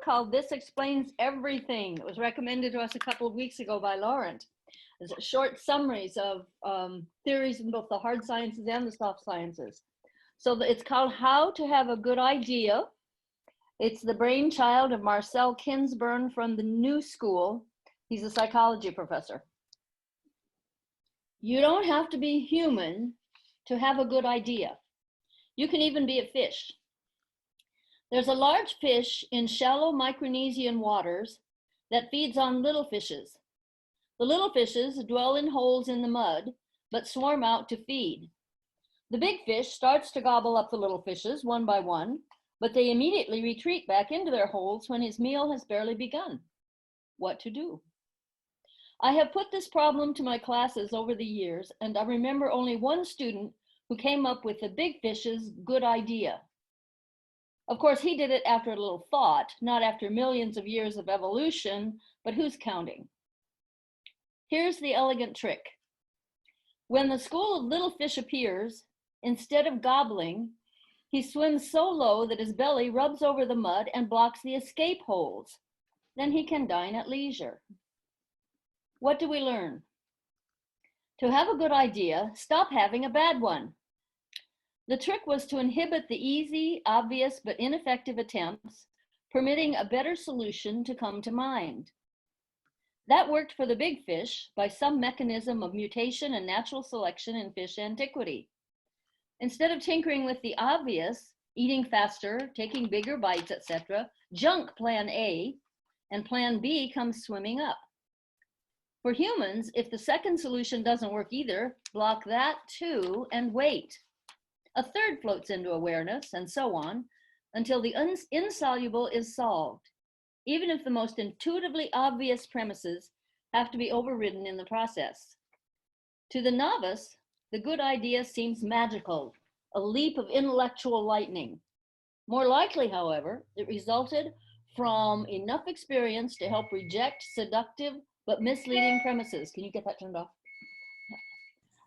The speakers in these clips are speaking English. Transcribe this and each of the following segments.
called This Explains Everything. It was recommended to us a couple of weeks ago by Laurent. It's short summaries of theories in both the hard sciences and the soft sciences. So it's called How to Have a Good Idea. It's the brainchild of Marcel Kinsburn from the New School. He's a psychology professor. You don't have to be human to have a good idea. You can even be a fish. There's a large fish in shallow Micronesian waters that feeds on little fishes. The little fishes dwell in holes in the mud, but swarm out to feed. The big fish starts to gobble up the little fishes one by one, but they immediately retreat back into their holes when his meal has barely begun. What to do? I have put this problem to my classes over the years, and I remember only one student who came up with the big fish's good idea. Of course, he did it after a little thought, not after millions of years of evolution, but who's counting? Here's the elegant trick. When the school of little fish appears, instead of gobbling, he swims so low that his belly rubs over the mud and blocks the escape holes. Then he can dine at leisure. What do we learn? To have a good idea, stop having a bad one. The trick was to inhibit the easy, obvious, but ineffective attempts, permitting a better solution to come to mind. That worked for the big fish by some mechanism of mutation and natural selection in fish antiquity. Instead of tinkering with the obvious, eating faster, taking bigger bites, etc., junk plan A, and plan B comes swimming up. For humans, if the second solution doesn't work either, block that too and wait. A third floats into awareness, and so on, until the insoluble is solved, even if the most intuitively obvious premises have to be overridden in the process. To the novice, the good idea seems magical, a leap of intellectual lightning. More likely, however, it resulted from enough experience to help reject seductive but misleading premises. Can you get that turned off?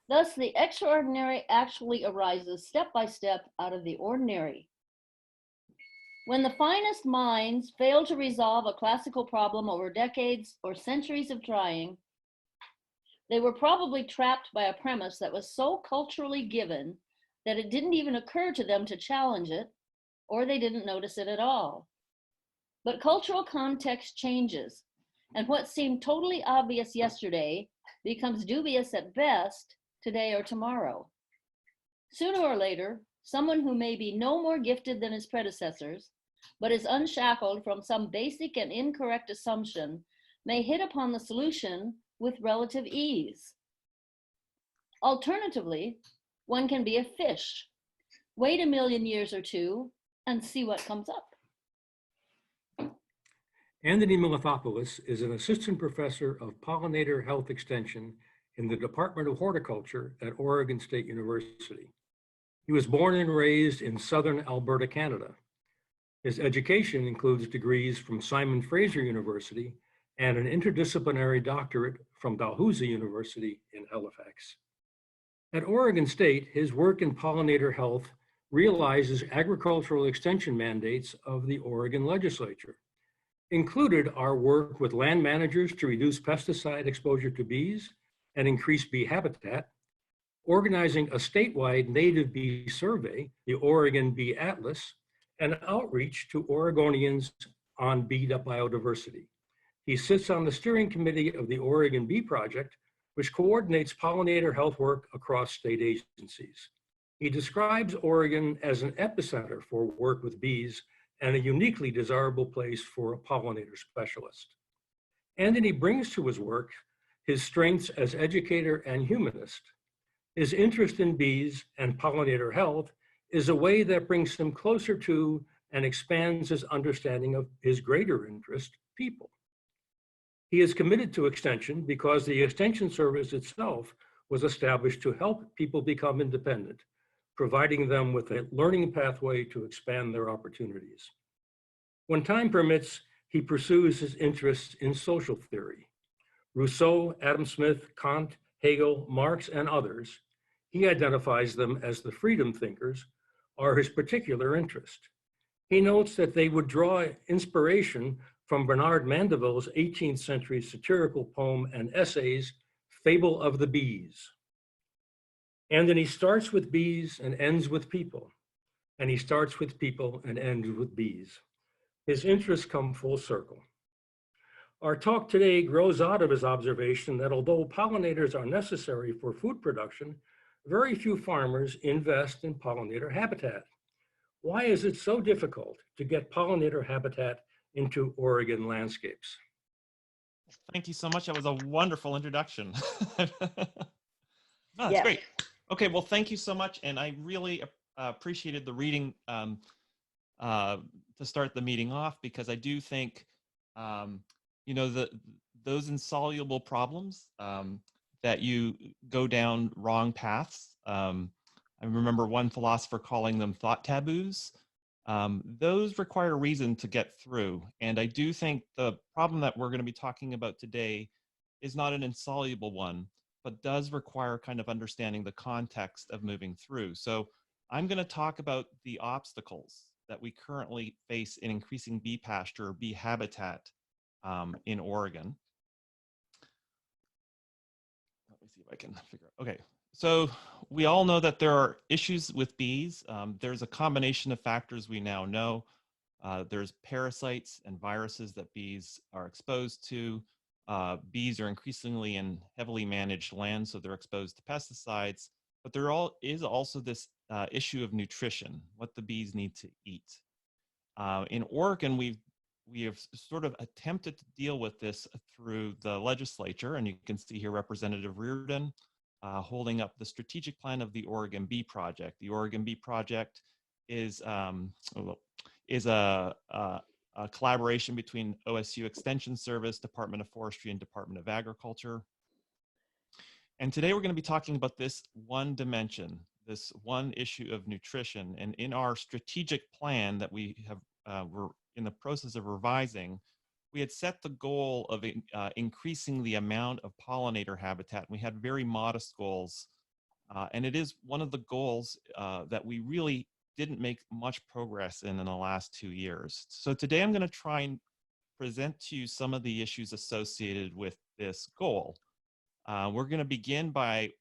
Thus, the extraordinary actually arises step by step out of the ordinary. When the finest minds fail to resolve a classical problem over decades or centuries of trying, they were probably trapped by a premise that was so culturally given that it didn't even occur to them to challenge it, or they didn't notice it at all. But cultural context changes, and what seemed totally obvious yesterday becomes dubious at best today or tomorrow. Sooner or later, someone who may be no more gifted than his predecessors, but is unshackled from some basic and incorrect assumption, may hit upon the solution with relative ease. Alternatively, one can be a fish, wait a million years or two, and see what comes up. Andony Melathopoulos is an assistant professor of pollinator health extension in the Department of Horticulture at Oregon State University. He was born and raised in southern Alberta, Canada. His education includes degrees from Simon Fraser University and an interdisciplinary doctorate from Dalhousie University in Halifax. At Oregon State, his work in pollinator health realizes agricultural extension mandates of the Oregon legislature. Included are work with land managers to reduce pesticide exposure to bees and increase bee habitat, organizing a statewide native bee survey, the Oregon Bee Atlas, and outreach to Oregonians on bee biodiversity. He sits on the steering committee of the Oregon Bee Project, which coordinates pollinator health work across state agencies. He describes Oregon as an epicenter for work with bees and a uniquely desirable place for a pollinator specialist. Andony brings to his work his strengths as educator and humanist. His interest in bees and pollinator health is a way that brings him closer to and expands his understanding of his greater interest, people. He is committed to extension because the Extension Service itself was established to help people become independent, providing them with a learning pathway to expand their opportunities. When time permits, he pursues his interests in social theory. Rousseau, Adam Smith, Kant, Hegel, Marx, and others, he identifies them as the freedom thinkers, are his particular interest. He notes that they would draw inspiration from Bernard Mandeville's 18th century satirical poem and essays, Fable of the Bees. And then he starts with bees and ends with people. And he starts with people and ends with bees. His interests come full circle. Our talk today grows out of his observation that although pollinators are necessary for food production, very few farmers invest in pollinator habitat. Why is it so difficult to get pollinator habitat into Oregon landscapes? Thank you so much. That was a wonderful introduction. No, that's Yes. great. Okay, well, thank you so much. And I really appreciated the reading to start the meeting off, because I do think, you know, those insoluble problems that you go down wrong paths. I remember one philosopher calling them thought taboos. Those require reason to get through. And I do think the problem that we're going to be talking about today is not an insoluble one, but does require kind of understanding the context of moving through. So I'm going to talk about the obstacles that we currently face in increasing bee pasture or bee habitat in Oregon. Let me see if I can figure out. Okay, so we all know that there are issues with bees. There's a combination of factors we now know. There's parasites and viruses that bees are exposed to. Bees are increasingly in heavily managed land, so they're exposed to pesticides. But there is also this issue of nutrition, what the bees need to eat. In Oregon, we have sort of attempted to deal with this through the legislature, and you can see here Representative Reardon holding up the strategic plan of the Oregon Bee Project. The Oregon Bee Project is a collaboration between OSU Extension Service, Department of Forestry, and Department of Agriculture. And today we're going to be talking about this one dimension, this one issue of nutrition. And in our strategic plan that we have, we're in the process of revising, we had set the goal of increasing the amount of pollinator habitat. We had very modest goals. And it is one of the goals that we really didn't make much progress in the last 2 years. So today I'm going to try and present to you some of the issues associated with this goal. We're going to begin by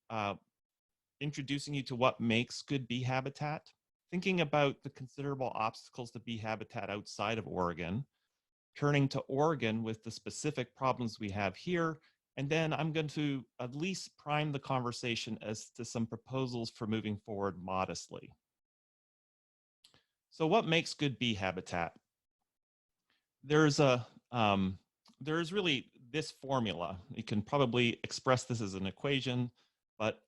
introducing you to what makes good bee habitat, thinking about the considerable obstacles to bee habitat outside of Oregon, turning to Oregon with the specific problems we have here, and then I'm going to at least prime the conversation as to some proposals for moving forward modestly. So what makes good bee habitat? There's really this formula. You can probably express this as an equation, but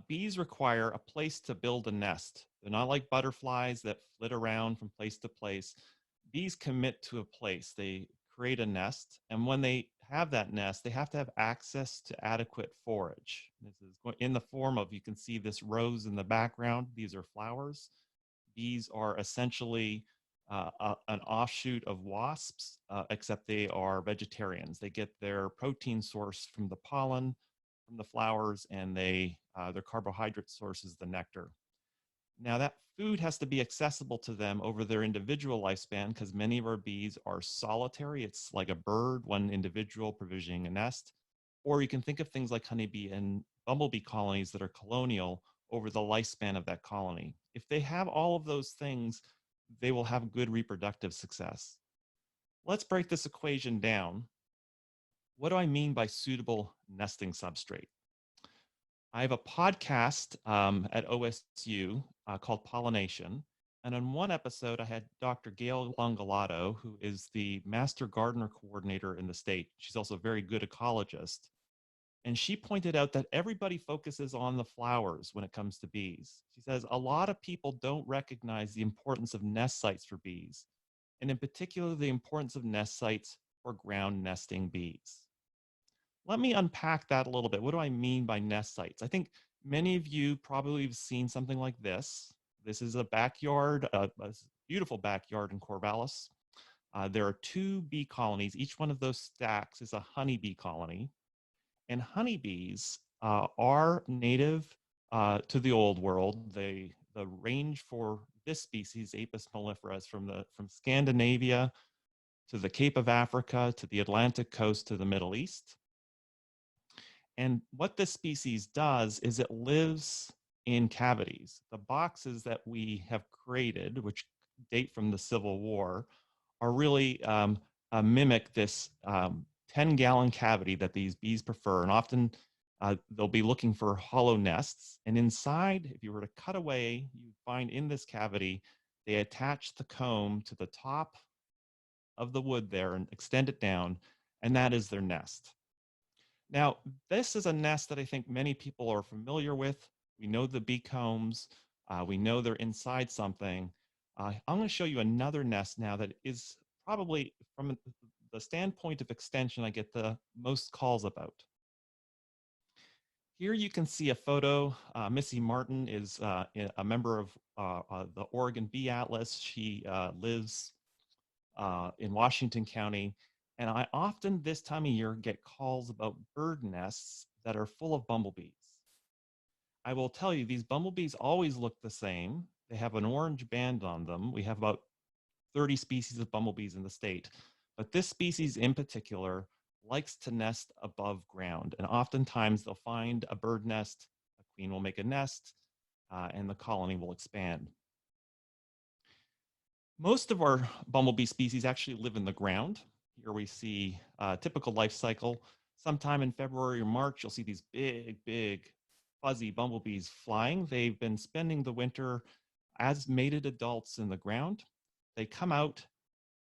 bees require a place to build a nest. They're not like butterflies that flit around from place to place. Bees commit to a place. They create a nest, and when they have that nest, they have to have access to adequate forage. This is in the form of, you can see this rose in the background. These are flowers. Bees are essentially an offshoot of wasps, except they are vegetarians. They get their protein source from the pollen, from the flowers, and their carbohydrate source is the nectar. Now that food has to be accessible to them over their individual lifespan, because many of our bees are solitary. It's like a bird, one individual provisioning a nest. Or you can think of things like honeybee and bumblebee colonies that are colonial over the lifespan of that colony. If they have all of those things, they will have good reproductive success. Let's break this equation down. What do I mean by suitable nesting substrate? I have a podcast at OSU called Pollination. And on one episode, I had Dr. Gail Longolato, who is the Master Gardener Coordinator in the state. She's also a very good ecologist. And she pointed out that everybody focuses on the flowers when it comes to bees. She says a lot of people don't recognize the importance of nest sites for bees, and in particular, the importance of nest sites for ground nesting bees. Let me unpack that a little bit. What do I mean by nest sites? I think many of you probably have seen something like this. This is a backyard, a beautiful backyard in Corvallis. There are 2 bee colonies. Each one of those stacks is a honeybee colony. And honeybees are native to the old world. They the range for this species, Apis mellifera, is from Scandinavia to the Cape of Africa, to the Atlantic coast, to the Middle East. And what this species does is it lives in cavities. The boxes that we have created, which date from the Civil War, are really mimic this 10-gallon cavity that these bees prefer. And often they'll be looking for hollow nests. And inside, if you were to cut away, you find in this cavity, they attach the comb to the top of the wood there and extend it down, and that is their nest. Now, this is a nest that I think many people are familiar with. We know the bee combs. We know they're inside something. I'm going to show you another nest now that is probably, from the standpoint of extension, I get the most calls about. Here you can see a photo. Missy Martin is a member of the Oregon Bee Atlas. She lives in Washington County. And I often this time of year get calls about bird nests that are full of bumblebees. I will tell you, these bumblebees always look the same. They have an orange band on them. We have about 30 species of bumblebees in the state, but this species in particular likes to nest above ground. And oftentimes they'll find a bird nest, a queen will make a nest, and the colony will expand. Most of our bumblebee species actually live in the ground. Here we see a typical life cycle. Sometime in February or March, you'll see these big, fuzzy bumblebees flying. They've been spending the winter as mated adults in the ground. They come out.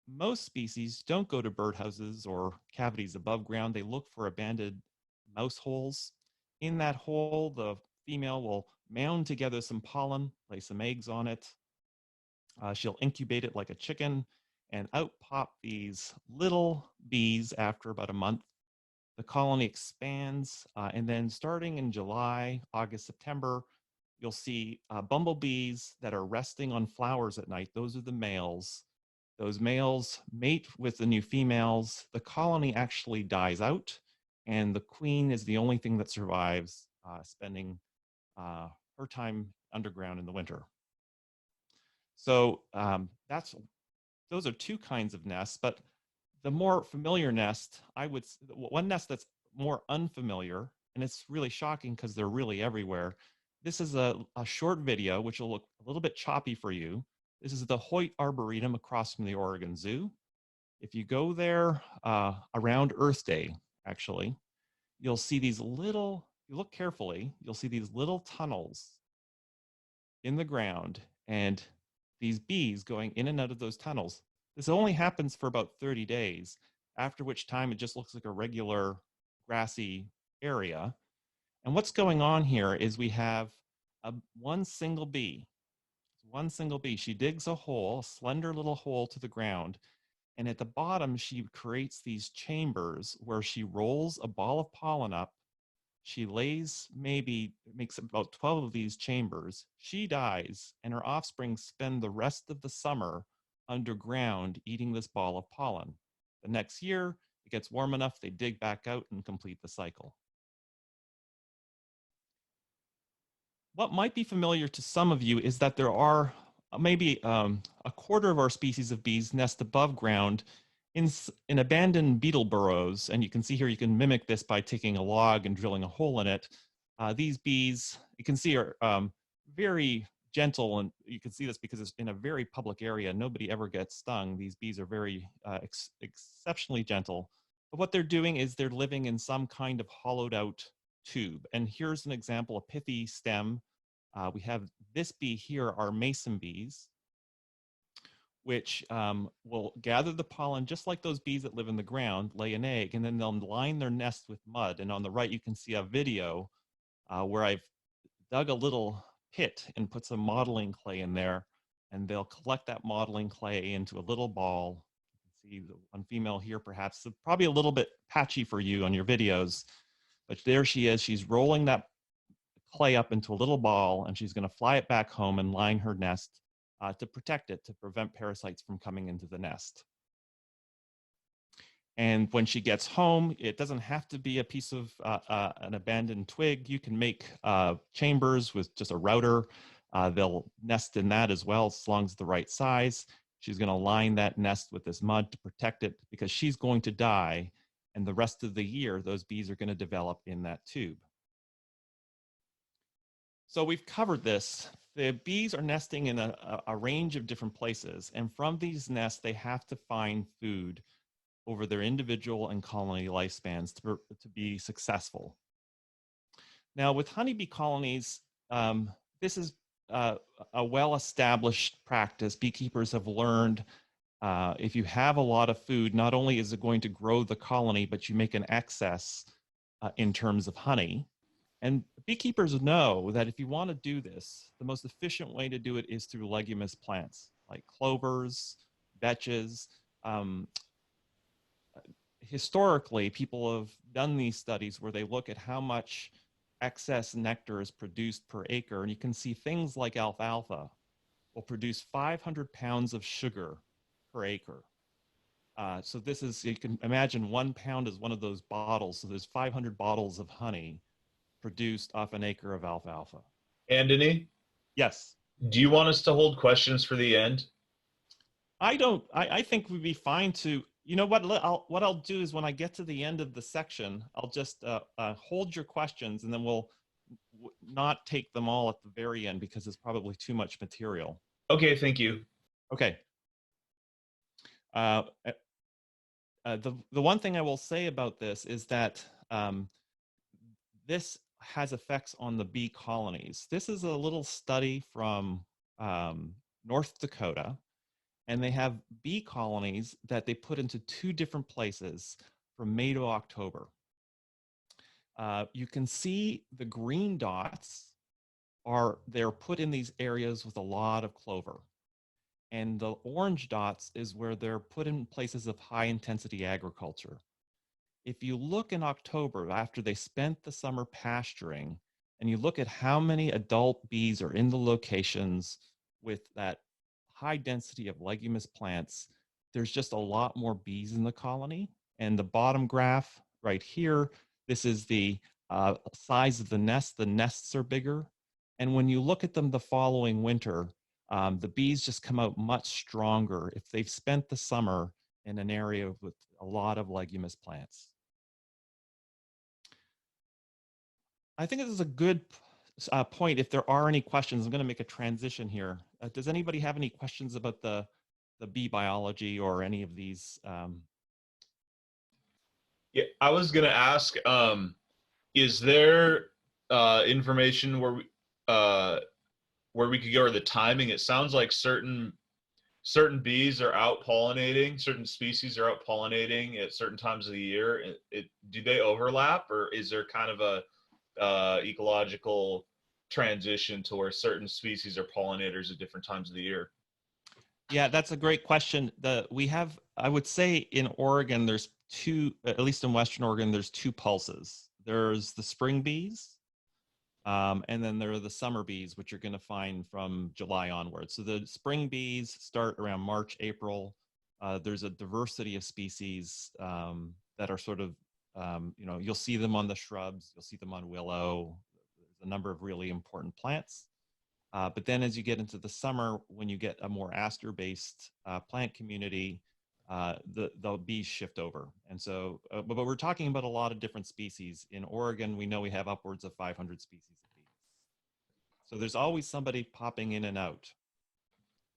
Most species don't go to birdhouses or cavities above ground. They look for abandoned mouse holes. In that hole, the female will mound together some pollen, lay some eggs on it. She'll incubate it like a chicken, and out pop these little bees after about a month. The colony expands, and then starting in July, August, September, you'll see bumblebees that are resting on flowers at night. Those are the males. Those males mate with the new females. The colony actually dies out, and the queen is the only thing that survives, spending her time underground in the winter. So those are two kinds of nests, but the more familiar nest, one nest that's more unfamiliar, and it's really shocking because they're really everywhere. This is a short video, which will look a little bit choppy for you. This is the Hoyt Arboretum across from the Oregon Zoo. If you go there around Earth Day, actually, you'll see these little, you look carefully, you'll see these little tunnels in the ground, and these bees going in and out of those tunnels. This only happens for about 30 days, after which time it just looks like a regular grassy area. And what's going on here is we have one single bee. She digs a hole, a slender little hole to the ground. And at the bottom, she creates these chambers where she rolls a ball of pollen up. She makes about 12 of these chambers. She dies, and her offspring spend the rest of the summer underground eating this ball of pollen. The next year, it gets warm enough, they dig back out and complete the cycle. What might be familiar to some of you is that there are maybe a quarter of our species of bees nest above ground in abandoned beetle burrows. And you can see here, you can mimic this by taking a log and drilling a hole in it. These bees, you can see, are very gentle, and you can see this because it's in a very public area. Nobody ever gets stung. These bees are very exceptionally gentle. But what they're doing is they're living in some kind of hollowed out tube. And here's an example, a pithy stem. We have this bee here, are mason bees, which will gather the pollen just like those bees that live in the ground, lay an egg, and then they'll line their nest with mud. And on the right, you can see a video where I've dug a little pit and put some modeling clay in there, and they'll collect that modeling clay into a little ball. You can see the one female here, perhaps, probably a little bit patchy for you on your videos, but there she is. She's rolling that clay up into a little ball, and she's going to fly it back home and line her nest to protect it, to prevent parasites from coming into the nest. And when she gets home, it doesn't have to be a piece of an abandoned twig. You can make chambers with just a router. They'll nest in that as well, as long as the right size. She's going to line that nest with this mud to protect it because she's going to die. And the rest of the year, those bees are going to develop in that tube. So we've covered this. The bees are nesting in a range of different places. And from these nests, they have to find food over their individual and colony lifespans to be successful. Now, with honeybee colonies, this is a well-established practice. Beekeepers have learned if you have a lot of food, not only is it going to grow the colony, but you make an excess in terms of honey. And beekeepers know that if you want to do this, the most efficient way to do it is through leguminous plants like clovers, vetches. Historically, people have done these studies where they look at how much excess nectar is produced per acre. And you can see things like alfalfa will produce 500 pounds of sugar per acre. So this is, you can imagine 1 pound is one of those bottles. So there's 500 bottles of honey produced off an acre of alfalfa. Andony, Yes. do you want us to hold questions for the end? I think we'd be fine to, you know what, what I'll do is when I get to the end of the section, I'll just hold your questions and then we'll not take them all at the very end because it's probably too much material. Okay, thank you. Okay. The one thing I will say about this is that this has effects on the bee colonies. This is a little study from North Dakota, and they have bee colonies that they put into 2 different places from May to October. You can see the green dots they're put in these areas with a lot of clover. And the orange dots is where they're put in places of high intensity agriculture. If you look in October, after they spent the summer pasturing, and you look at how many adult bees are in the locations with that high density of leguminous plants, there's just a lot more bees in the colony. And the bottom graph right here, this is the size of the nest. The nests are bigger. And when you look at them the following winter, the bees just come out much stronger if they've spent the summer in an area with a lot of leguminous plants. I think this is a good point. If there are any questions, I'm going to make a transition here. Does anybody have any questions about the bee biology or any of these? Yeah, I was gonna ask, is there information where we could go, or the timing? It sounds like certain bees are out pollinating, certain species are out pollinating at certain times of the year. Do they overlap, or is there kind of a ecological transition to where certain species are pollinators at different times of the year? Yeah, that's a great question. We have, I would say in Oregon, there's 2, at least in Western Oregon, there's 2 pulses. There's the spring bees, and then there are the summer bees, which you're going to find from July onwards. So the spring bees start around March, April. There's a diversity of species that are sort of, you'll see them on the shrubs, you'll see them on willow. There's a number of really important plants. But then as you get into the summer, when you get a more aster-based plant community, the bees shift over. And so, but we're talking about a lot of different species. In Oregon, we know we have upwards of 500 species of bees. So there's always somebody popping in and out.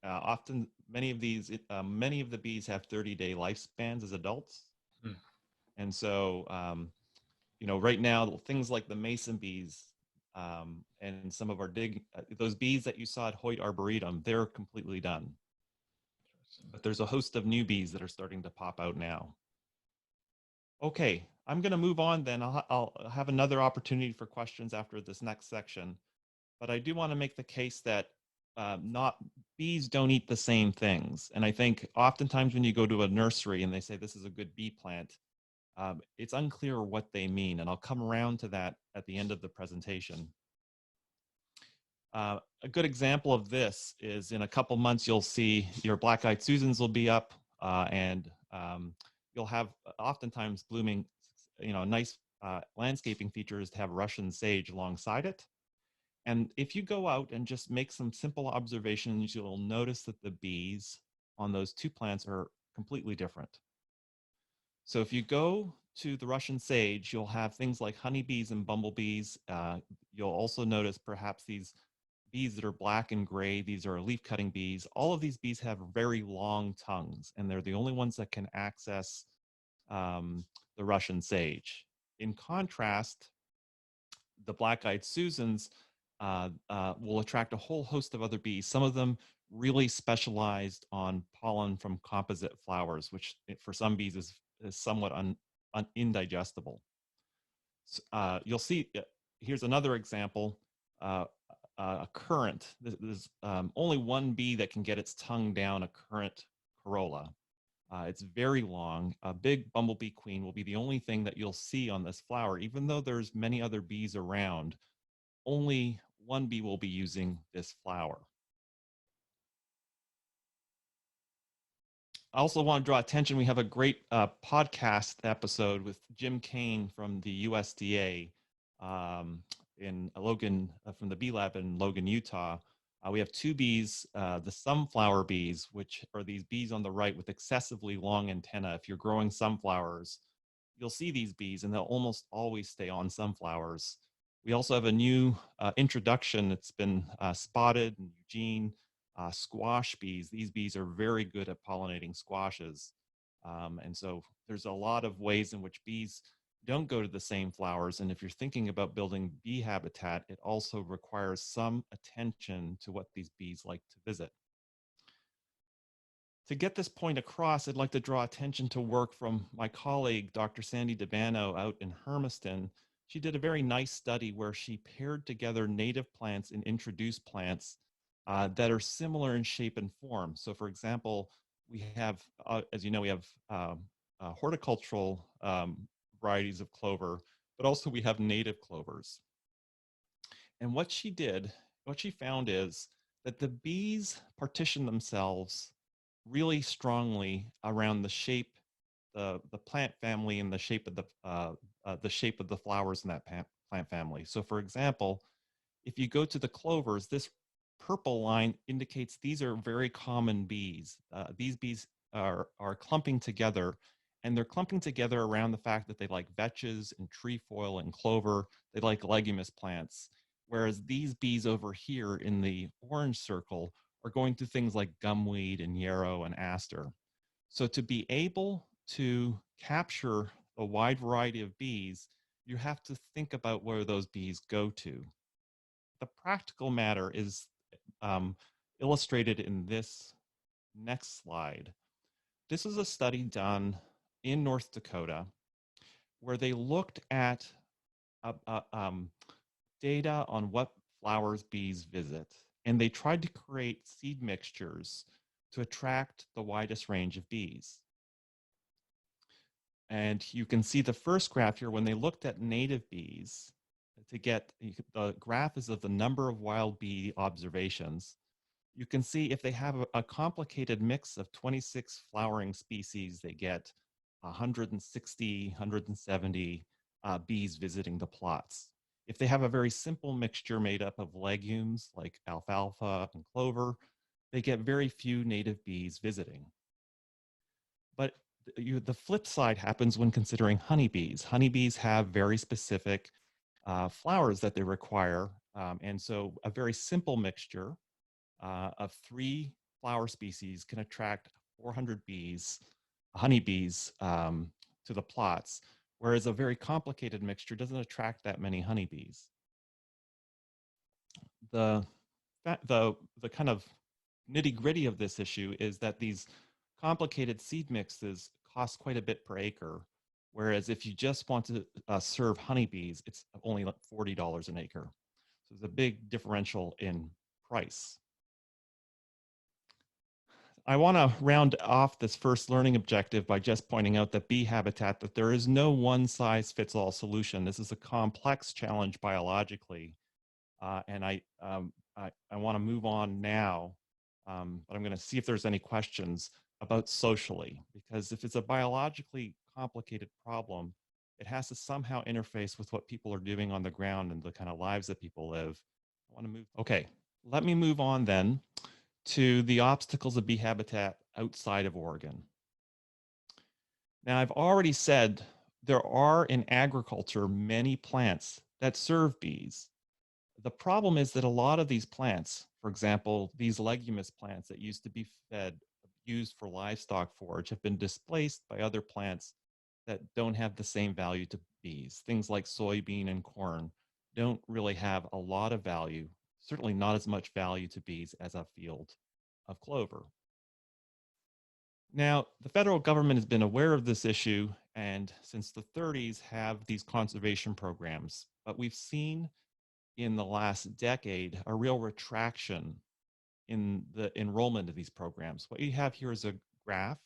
Often, many of the bees have 30-day lifespans as adults. Hmm. And so, right now, things like the mason bees, and some of our those bees that you saw at Hoyt Arboretum, they're completely done. But there's a host of new bees that are starting to pop out now. Okay, I'm going to move on then. I'll have another opportunity for questions after this next section. But I do want to make the case that bees don't eat the same things. And I think oftentimes when you go to a nursery and they say this is a good bee plant, it's unclear what they mean. And I'll come around to that at the end of the presentation. A good example of this is in a couple months, you'll see your black-eyed Susans will be up, and you'll have oftentimes blooming, nice landscaping features to have Russian sage alongside it. And if you go out and just make some simple observations, you'll notice that the bees on those two plants are completely different. So if you go to the Russian sage, you'll have things like honeybees and bumblebees. You'll also notice perhaps these bees that are black and gray. These are leaf-cutting bees. All of these bees have very long tongues, and they're the only ones that can access the Russian sage. In contrast, the black-eyed Susans will attract a whole host of other bees. Some of them really specialized on pollen from composite flowers, which for some bees is somewhat indigestible. You'll see, here's another example, a currant. There's only one bee that can get its tongue down a currant corolla. It's very long. A big bumblebee queen will be the only thing that you'll see on this flower, even though there's many other bees around. Only one bee will be using this flower. I also want to draw attention, we have a great podcast episode with Jim Kane from the USDA in Logan, from the Bee Lab in Logan, Utah. We have two bees, the sunflower bees, which are these bees on the right with excessively long antennae. If you're growing sunflowers, you'll see these bees and they'll almost always stay on sunflowers. We also have a new introduction that's been spotted in Eugene, squash bees. These bees are very good at pollinating squashes. And so there's a lot of ways in which bees don't go to the same flowers. And if you're thinking about building bee habitat, it also requires some attention to what these bees like to visit. To get this point across, I'd like to draw attention to work from my colleague, Dr. Sandy DeBano out in Hermiston. She did a very nice study where she paired together native plants and introduced plants that are similar in shape and form. So for example, we have, as you know, we have horticultural varieties of clover, but also we have native clovers. And what she found is that the bees partition themselves really strongly around the shape, the plant family and the shape of the flowers in that plant family. So for example, if you go to the clovers, this purple line indicates these are very common bees. These bees are clumping together, and they're clumping together around the fact that they like vetches and trefoil and clover. They like leguminous plants. Whereas these bees over here in the orange circle are going to things like gumweed and yarrow and aster. So to be able to capture a wide variety of bees, you have to think about where those bees go to. The practical matter is illustrated in this next slide. This is a study done in North Dakota where they looked at data on what flowers bees visit, and they tried to create seed mixtures to attract the widest range of bees. And you can see the first graph here, when they looked at native bees, the graph is of the number of wild bee observations. You can see if they have a complicated mix of 26 flowering species, they get 160, 170 bees visiting the plots. If they have a very simple mixture made up of legumes like alfalfa and clover, they get very few native bees visiting. But the flip side happens when considering honeybees. Honeybees have very specific flowers that they require. And so a very simple mixture of 3 flower species can attract 400 bees, honeybees, to the plots, whereas a very complicated mixture doesn't attract that many honeybees. The kind of nitty-gritty of this issue is that these complicated seed mixes cost quite a bit per acre, whereas if you just want to serve honeybees, it's only like $40 an acre. So there's a big differential in price. I want to round off this first learning objective by just pointing out that bee habitat, that there is no one-size-fits-all solution. This is a complex challenge biologically, and I want to move on now, but I'm going to see if there's any questions about socially, because if it's a biologically complicated problem, it has to somehow interface with what people are doing on the ground and the kind of lives that people live. I want to move? Okay, let me move on then to the obstacles of bee habitat outside of Oregon. Now, I've already said there are in agriculture many plants that serve bees. The problem is that a lot of these plants, for example, these leguminous plants that used to be used for livestock forage, have been displaced by other plants that don't have the same value to bees. Things like soybean and corn don't really have a lot of value, certainly not as much value to bees as a field of clover. Now, the federal government has been aware of this issue and since the 30s have these conservation programs, but we've seen in the last decade a real retraction in the enrollment of these programs. What you have here is a graph.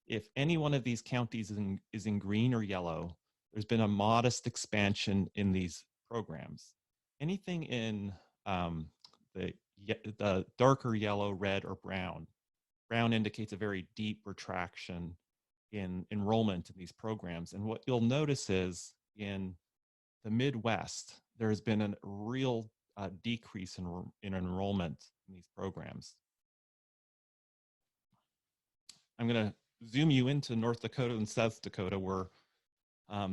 If any one of these counties is in green or yellow, there's been a modest expansion in these programs. Anything in the darker yellow, red, or brown. Brown indicates a very deep retraction in enrollment in these programs. And what you'll notice is in the Midwest, there has been a real decrease in enrollment in these programs. I'm going to zoom you into North Dakota and South Dakota where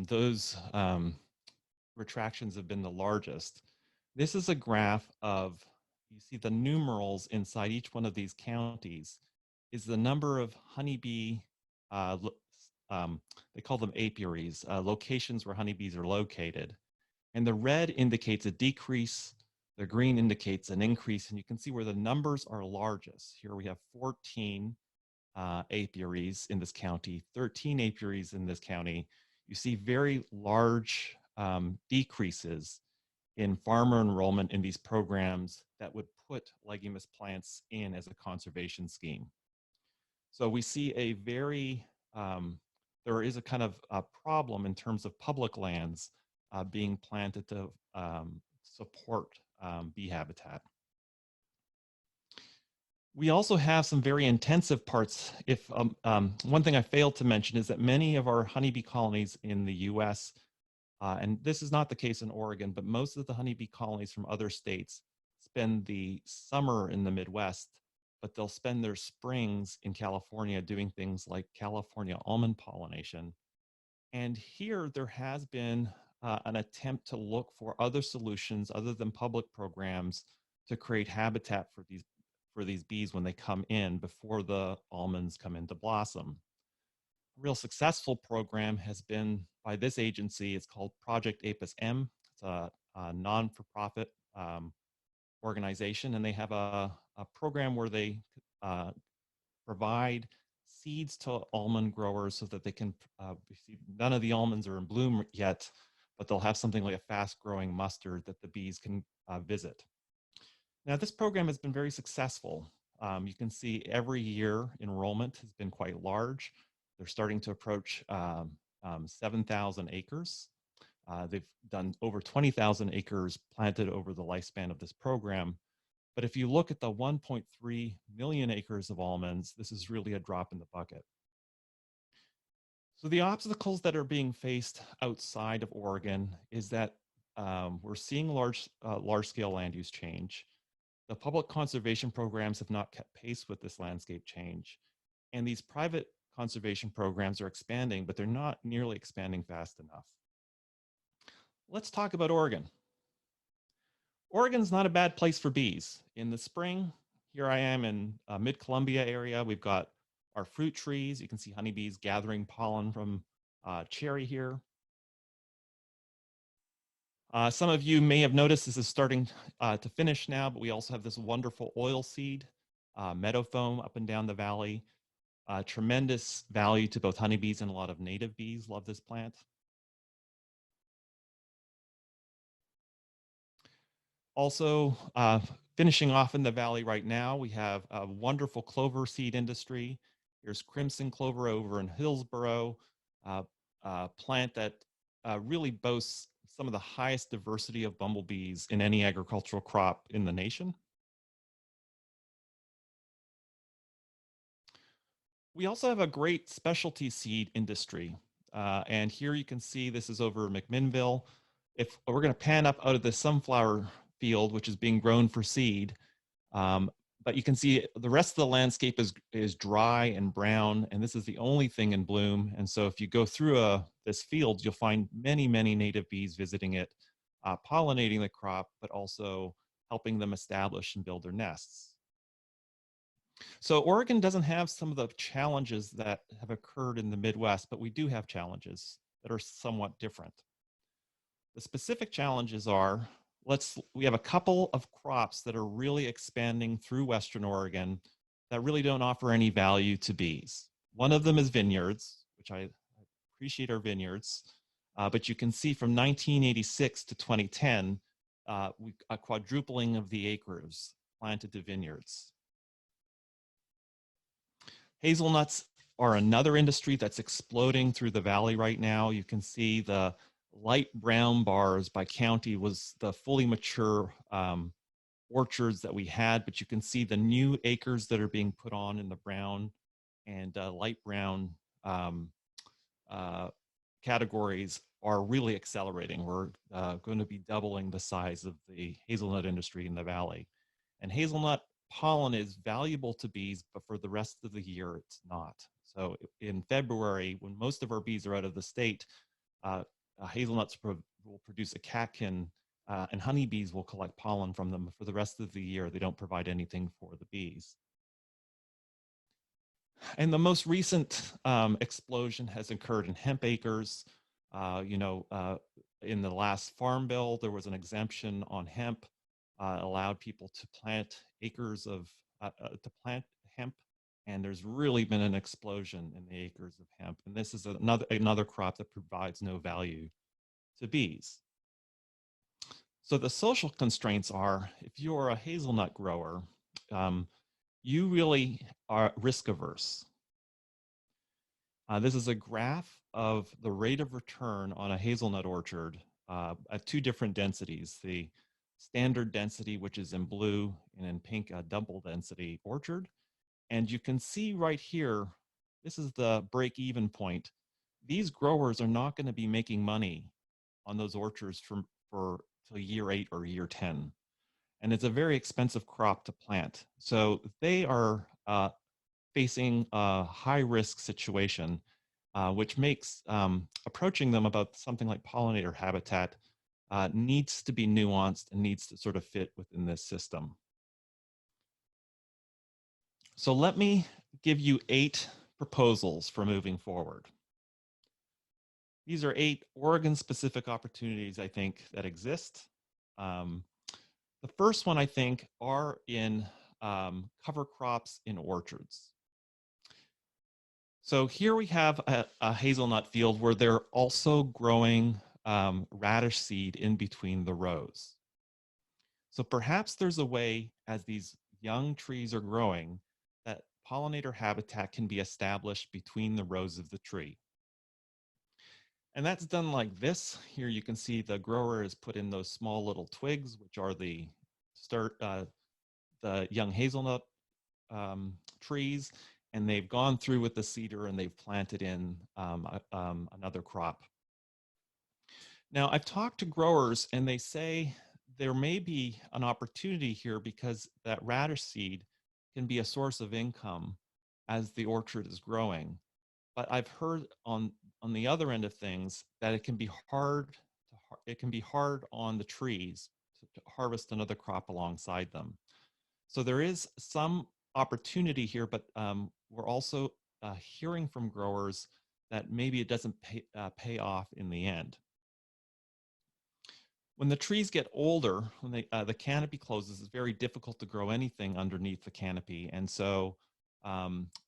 those retractions have been the largest. This is a graph of, you see the numerals inside each one of these counties is the number of honeybee, they call them apiaries, locations where honeybees are located. And the red indicates a decrease, the green indicates an increase, and you can see where the numbers are largest. Here we have 14 apiaries in this county, 13 apiaries in this county. You see very large decreases in farmer enrollment in these programs that would put leguminous plants in as a conservation scheme. So we see a very, there is a kind of a problem in terms of public lands being planted to support bee habitat. We also have some very intensive parts. If one thing I failed to mention is that many of our honeybee colonies in the US, and this is not the case in Oregon, but most of the honeybee colonies from other states spend the summer in the Midwest, but they'll spend their springs in California doing things like California almond pollination. And here there has been an attempt to look for other solutions other than public programs to create habitat for these bees when they come in before the almonds come into blossom. A real successful program has been by this agency. It's called Project Apis M. It's a non-for-profit organization, and they have a program where they provide seeds to almond growers so that they can none of the almonds are in bloom yet, but they'll have something like a fast-growing mustard that the bees can visit. Now, this program has been very successful. You can see every year enrollment has been quite large. They're starting to approach 7,000 acres. They've done over 20,000 acres planted over the lifespan of this program. But if you look at the 1.3 million acres of almonds, this is really a drop in the bucket. So the obstacles that are being faced outside of Oregon is that we're seeing large-scale land use change. The public conservation programs have not kept pace with this landscape change. And these private conservation programs are expanding, but they're not nearly expanding fast enough. Let's talk about Oregon. Oregon's not a bad place for bees. In the spring, here I am in mid-Columbia area. We've got our fruit trees. You can see honeybees gathering pollen from cherry here. Some of you may have noticed this is starting to finish now, but we also have this wonderful oilseed meadow foam up and down the valley. Tremendous value to both honeybees and a lot of native bees love this plant. Also, finishing off in the valley right now, we have a wonderful clover seed industry. Here's crimson clover over in Hillsborough, a plant that really boasts some of the highest diversity of bumblebees in any agricultural crop in the nation. We also have a great specialty seed industry. And here you can see this is over McMinnville. If we're going to pan up out of the sunflower field, which is being grown for seed. But you can see the rest of the landscape is dry and brown, and this is the only thing in bloom. And so if you go through this field, you'll find many, many native bees visiting it, pollinating the crop, but also helping them establish and build their nests. So Oregon doesn't have some of the challenges that have occurred in the Midwest, but we do have challenges that are somewhat different. The specific challenges are, we have a couple of crops that are really expanding through Western Oregon that really don't offer any value to bees. One of them is vineyards, which I appreciate our vineyards, but you can see from 1986 to 2010, a quadrupling of the acres planted to vineyards. Hazelnuts are another industry that's exploding through the valley right now. You can see the light brown bars by county was the fully mature orchards that we had, but you can see the new acres that are being put on in the brown and light brown categories are really accelerating. We're going to be doubling the size of the hazelnut industry in the valley. And hazelnut pollen is valuable to bees, but for the rest of the year, it's not. So in February, when most of our bees are out of the state, hazelnuts will produce a catkin, and honeybees will collect pollen from them. For the rest of the year, they don't provide anything for the bees. And the most recent explosion has occurred in hemp acres. In the last farm bill, there was an exemption on hemp, allowed people to plant acres of, to plant hemp. And there's really been an explosion in the acres of hemp. And this is another crop that provides no value to bees. So the social constraints are, if you're a hazelnut grower, you really are risk averse. This is a graph of the rate of return on a hazelnut orchard at two different densities. The standard density, which is in blue, and in pink, a double density orchard. And you can see right here, this is the break-even point. These growers are not going to be making money on those orchards for till year 8 or year 10. And it's a very expensive crop to plant. So they are facing a high-risk situation, which makes approaching them about something like pollinator habitat needs to be nuanced and needs to sort of fit within this system. So let me give you 8 proposals for moving forward. These are 8 Oregon-specific opportunities, I think, that exist. The first one, I think, are in cover crops in orchards. So here we have a hazelnut field where they're also growing radish seed in between the rows. So perhaps there's a way, as these young trees are growing, that pollinator habitat can be established between the rows of the tree. And that's done like this. Here you can see the grower has put in those small little twigs, which are the young hazelnut trees, and they've gone through with the cedar and they've planted in another crop. Now, I've talked to growers and they say there may be an opportunity here because that radish seed can be a source of income as the orchard is growing. But I've heard on the other end of things that it can be hard on the trees to harvest another crop alongside them. So there is some opportunity here, but we're also hearing from growers that maybe it doesn't pay off in the end. When the trees get older, when the canopy closes, it's very difficult to grow anything underneath the canopy. And so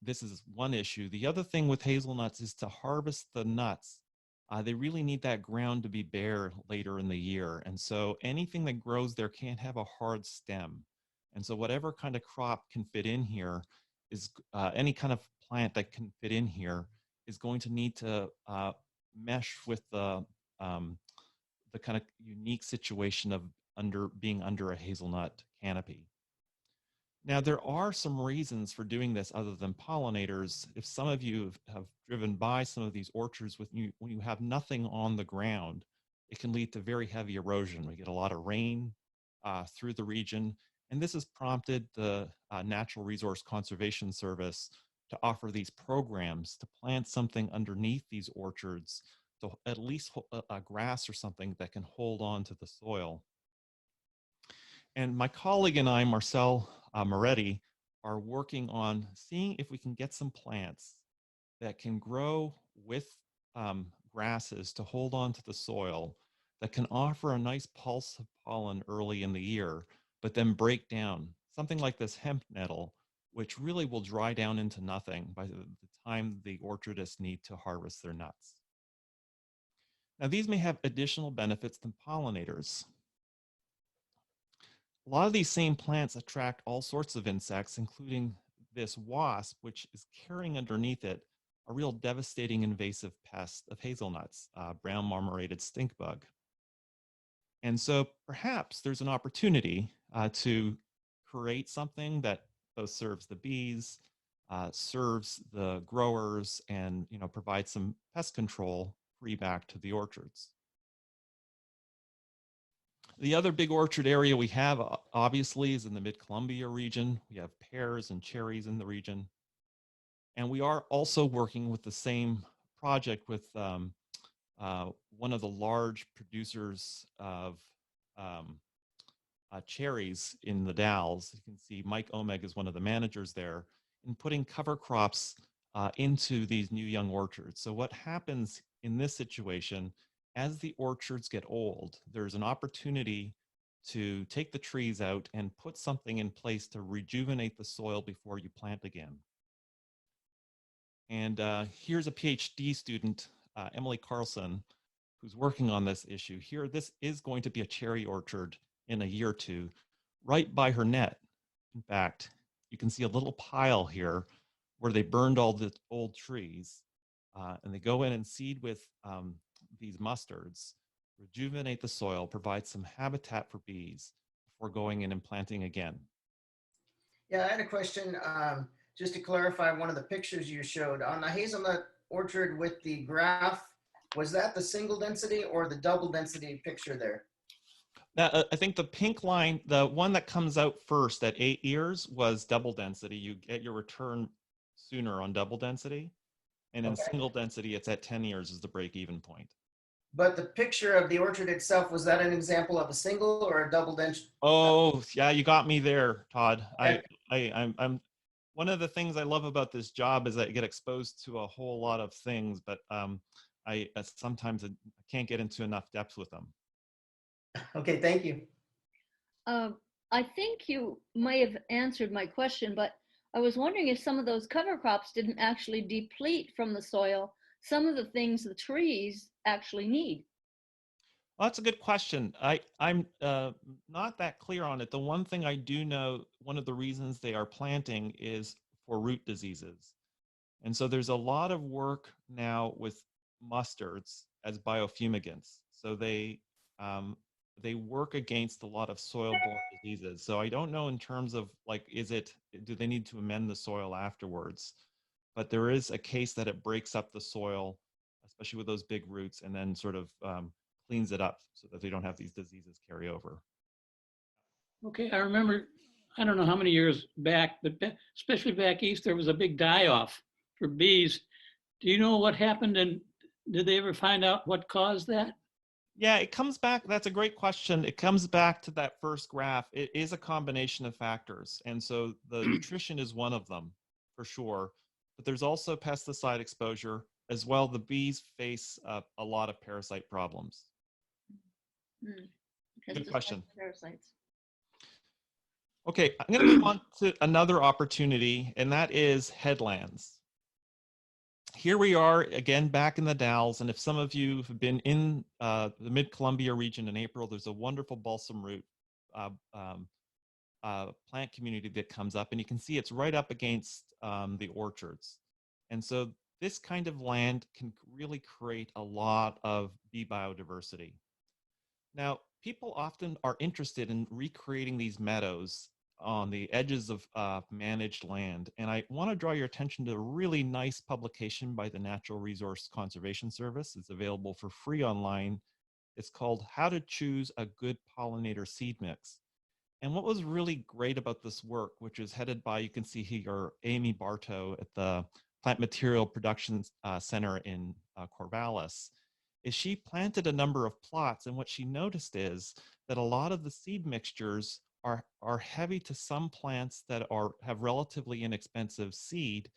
this is one issue. The other thing with hazelnuts is to harvest the nuts. They really need that ground to be bare later in the year. And so anything that grows there can't have a hard stem. And so whatever kind of crop can fit in here is any kind of plant that can fit in here is going to need to mesh with the kind of unique situation of being under a hazelnut canopy. Now, there are some reasons for doing this other than pollinators. If some of you have driven by some of these orchards when you have nothing on the ground, it can lead to very heavy erosion. We get a lot of rain, through the region. And this has prompted the Natural Resource Conservation Service to offer these programs to plant something underneath these orchards, to at least a grass or something that can hold on to the soil. And my colleague and I, Marcel Moretti, are working on seeing if we can get some plants that can grow with grasses to hold on to the soil, that can offer a nice pulse of pollen early in the year, but then break down. Something like this hemp nettle, which really will dry down into nothing by the time the orchardists need to harvest their nuts. Now, these may have additional benefits than pollinators. A lot of these same plants attract all sorts of insects, including this wasp, which is carrying underneath it a real devastating invasive pest of hazelnuts, brown marmorated stink bug. And so perhaps there's an opportunity to create something that both serves the bees, serves the growers, and provides some pest control free back to the orchards. The other big orchard area we have, obviously, is in the Mid-Columbia region. We have pears and cherries in the region. And we are also working with the same project with one of the large producers of cherries in the Dalles. You can see Mike Omeg is one of the managers there, in putting cover crops into these new young orchards. So what happens in this situation, as the orchards get old, there's an opportunity to take the trees out and put something in place to rejuvenate the soil before you plant again. And here's a PhD student, Emily Carlson, who's working on this issue. Here, this is going to be a cherry orchard in a year or two, right by her net. In fact, you can see a little pile here where they burned all the old trees, and they go in and seed with these mustards, rejuvenate the soil, provide some habitat for bees before going in and planting again. Yeah, I had a question. Just to clarify one of the pictures you showed on the hazelnut orchard with the graph, was that the single density or the double density picture there? I think the pink line, the one that comes out first at 8 years, was double density. You get your return sooner on double density. And in single density, it's at 10 years is the break-even point. But the picture of the orchard itself, was that an example of a single or a double density? Oh, yeah, you got me there, Todd. Okay. I'm one of the things I love about this job is that I get exposed to a whole lot of things, but I sometimes can't get into enough depth with them. Okay, thank you. I think you may have answered my question, but I was wondering if some of those cover crops didn't actually deplete from the soil some of the things the trees actually need. Well, that's a good question. I'm not that clear on it. The one thing I do know, one of the reasons they are planting is for root diseases. And so there's a lot of work now with mustards as biofumigants. So they work against a lot of soil-borne diseases. So I don't know in terms of like, do they need to amend the soil afterwards? But there is a case that it breaks up the soil, especially with those big roots, and then sort of cleans it up so that they don't have these diseases carry over. Okay, I remember, I don't know how many years back, but especially back east, there was a big die-off for bees. Do you know what happened, and did they ever find out what caused that? Yeah, it comes back. That's a great question. It comes back to that first graph. It is a combination of factors. And so the nutrition is one of them for sure. But there's also pesticide exposure as well. The bees face a lot of parasite problems. Good question. Parasites. Okay, I'm going to move on to another opportunity, and that is headlands. Here we are again back in the Dalles, and if some of you have been in the Mid-Columbia region in April, there's a wonderful balsam root plant community that comes up, and you can see it's right up against the orchards. And so this kind of land can really create a lot of bee biodiversity. Now, people often are interested in recreating these meadows on the edges of managed land. And I want to draw your attention to a really nice publication by the Natural Resource Conservation Service. It's available for free online. It's called How to Choose a Good Pollinator Seed Mix. And what was really great about this work, which is headed by, you can see here, Amy Bartow at the Plant Material Production Center in Corvallis, is she planted a number of plots, and what she noticed is that a lot of the seed mixtures are heavy to some plants that have relatively inexpensive seed,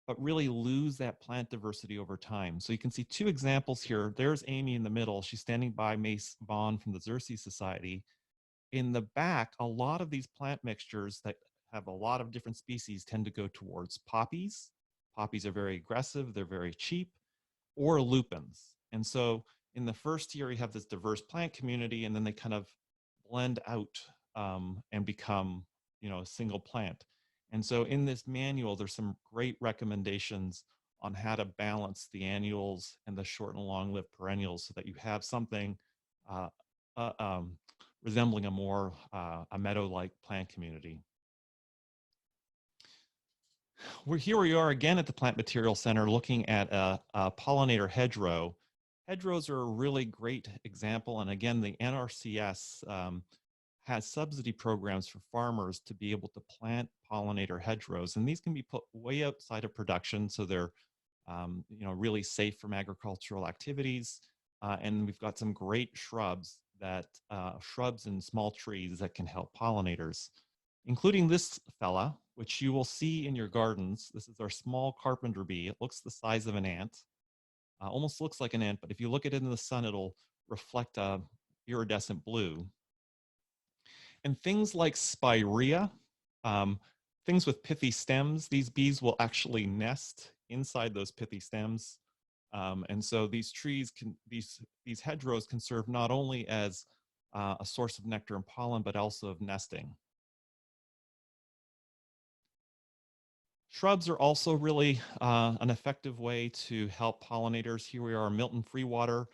but really lose that plant diversity over time. So you can see two examples here. There's Amy in the middle. She's standing by Mace Vaughn from the Xerces Society. In the back, a lot of these plant mixtures that have a lot of different species tend to go towards poppies. Poppies are very aggressive, they're very cheap, or lupins. And so in the first year, you have this diverse plant community, and then they kind of blend out and become, a single plant. And so in this manual, there's some great recommendations on how to balance the annuals and the short and long-lived perennials so that you have something resembling a more a meadow-like plant community. Here we are again at the Plant Material Center looking at a pollinator hedgerow. Hedgerows are a really great example, and again, the NRCS has subsidy programs for farmers to be able to plant pollinator hedgerows, and these can be put way outside of production, so they're really safe from agricultural activities. And we've got some great shrubs and small trees that can help pollinators, including this fella, which you will see in your gardens. This is our small carpenter bee. It looks the size of an ant, almost looks like an ant, but if you look at it in the sun, it'll reflect a iridescent blue. And things like spirea, things with pithy stems, these bees will actually nest inside those pithy stems. And so these trees these hedgerows can serve not only as a source of nectar and pollen, but also of nesting. Shrubs are also really an effective way to help pollinators. Here we are, Milton Freewater.